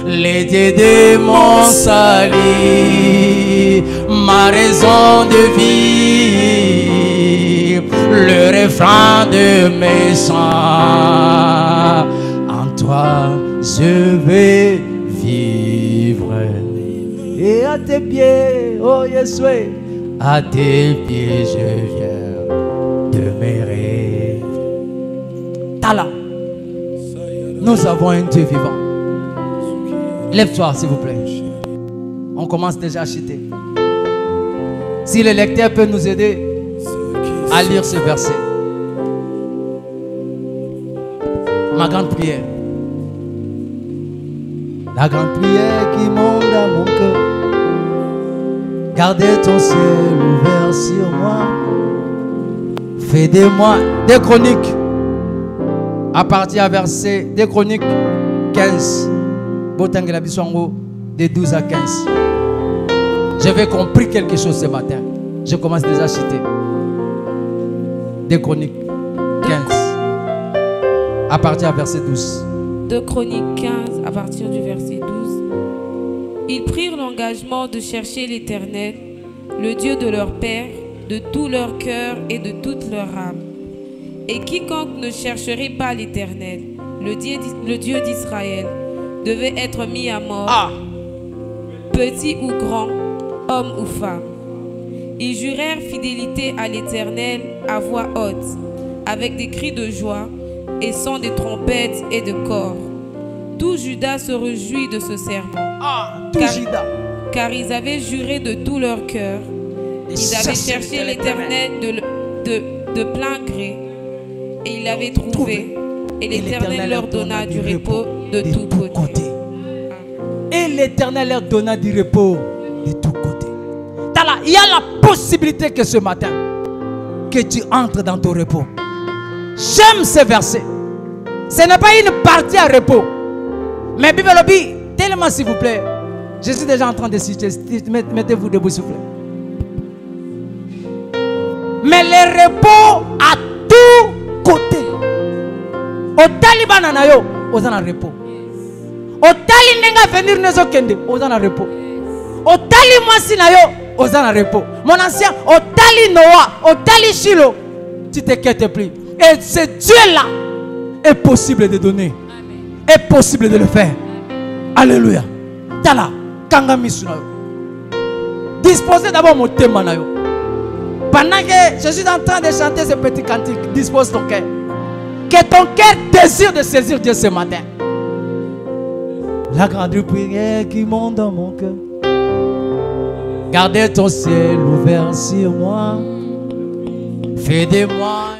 le Dieu de mon salut, ma raison de vie, le refrain de mes chants. En toi je vais vivre. Et à tes pieds, oh Yeshua, à tes pieds je viens demeurer. Tala, nous avons un Dieu vivant. Lève-toi s'il vous plaît. On commence déjà à chuter. Si le lecteur peut nous aider à lire ce verset. Ma grande prière. La grande prière qui monte à mon cœur. Gardez ton ciel ouvert sur moi. Fais de moi des chroniques. À partir à verset des chroniques 15. Botangela Biswango de 12 à 15. J'avais compris quelque chose ce matin. Je commence déjà à citer. Des Chroniques 15. À partir du verset 12. De Chroniques 15 à partir du verset 12. Ils prirent l'engagement de chercher l'Éternel, le Dieu de leur père, de tout leur cœur et de toute leur âme. Et quiconque ne chercherait pas l'Éternel, le Dieu d'Israël, devait être mis à mort, petit ou grand, homme ou femme. Ils jurèrent fidélité à l'Éternel à voix haute, avec des cris de joie et son des trompettes et de cors. Tout Juda se réjouit de ce serment, car ils avaient juré de tout leur cœur. Ils avaient cherché l'Éternel de plein gré, et ils l'avaient trouvé. Et l'Éternel leur donna du repos de tous côtés. Et l'Éternel leur donna du repos de tous côtés. Il y a la possibilité que ce matin, que tu entres dans ton repos. J'aime ce verset. Ce n'est pas une partie à repos. Mais Bible dit, tellement s'il vous plaît. Je suis déjà en train de citer. Mettez-vous debout s'il vous plaît. Mais le repos à tous côtés. Au Taliban anayo, aux en repos. Au Tali nenga venir nezo kende, aux en repos. Au Tali mwasinayo, aux en repos. Mon ancien, au Tali Noah, au Tali Shilo, tu t'inquiètes plus. Et ce Dieu-là est possible de donner, est possible de le faire. Alléluia. Tala, kanga misunayo. Disposez d'abord mon thème nayo. Pendant que je suis en train de chanter ce petit cantique, dispose ton cœur. Que ton cœur désire de saisir Dieu ce matin. La grande prière qui monte dans mon cœur. Gardez ton ciel ouvert sur moi. Fais de moi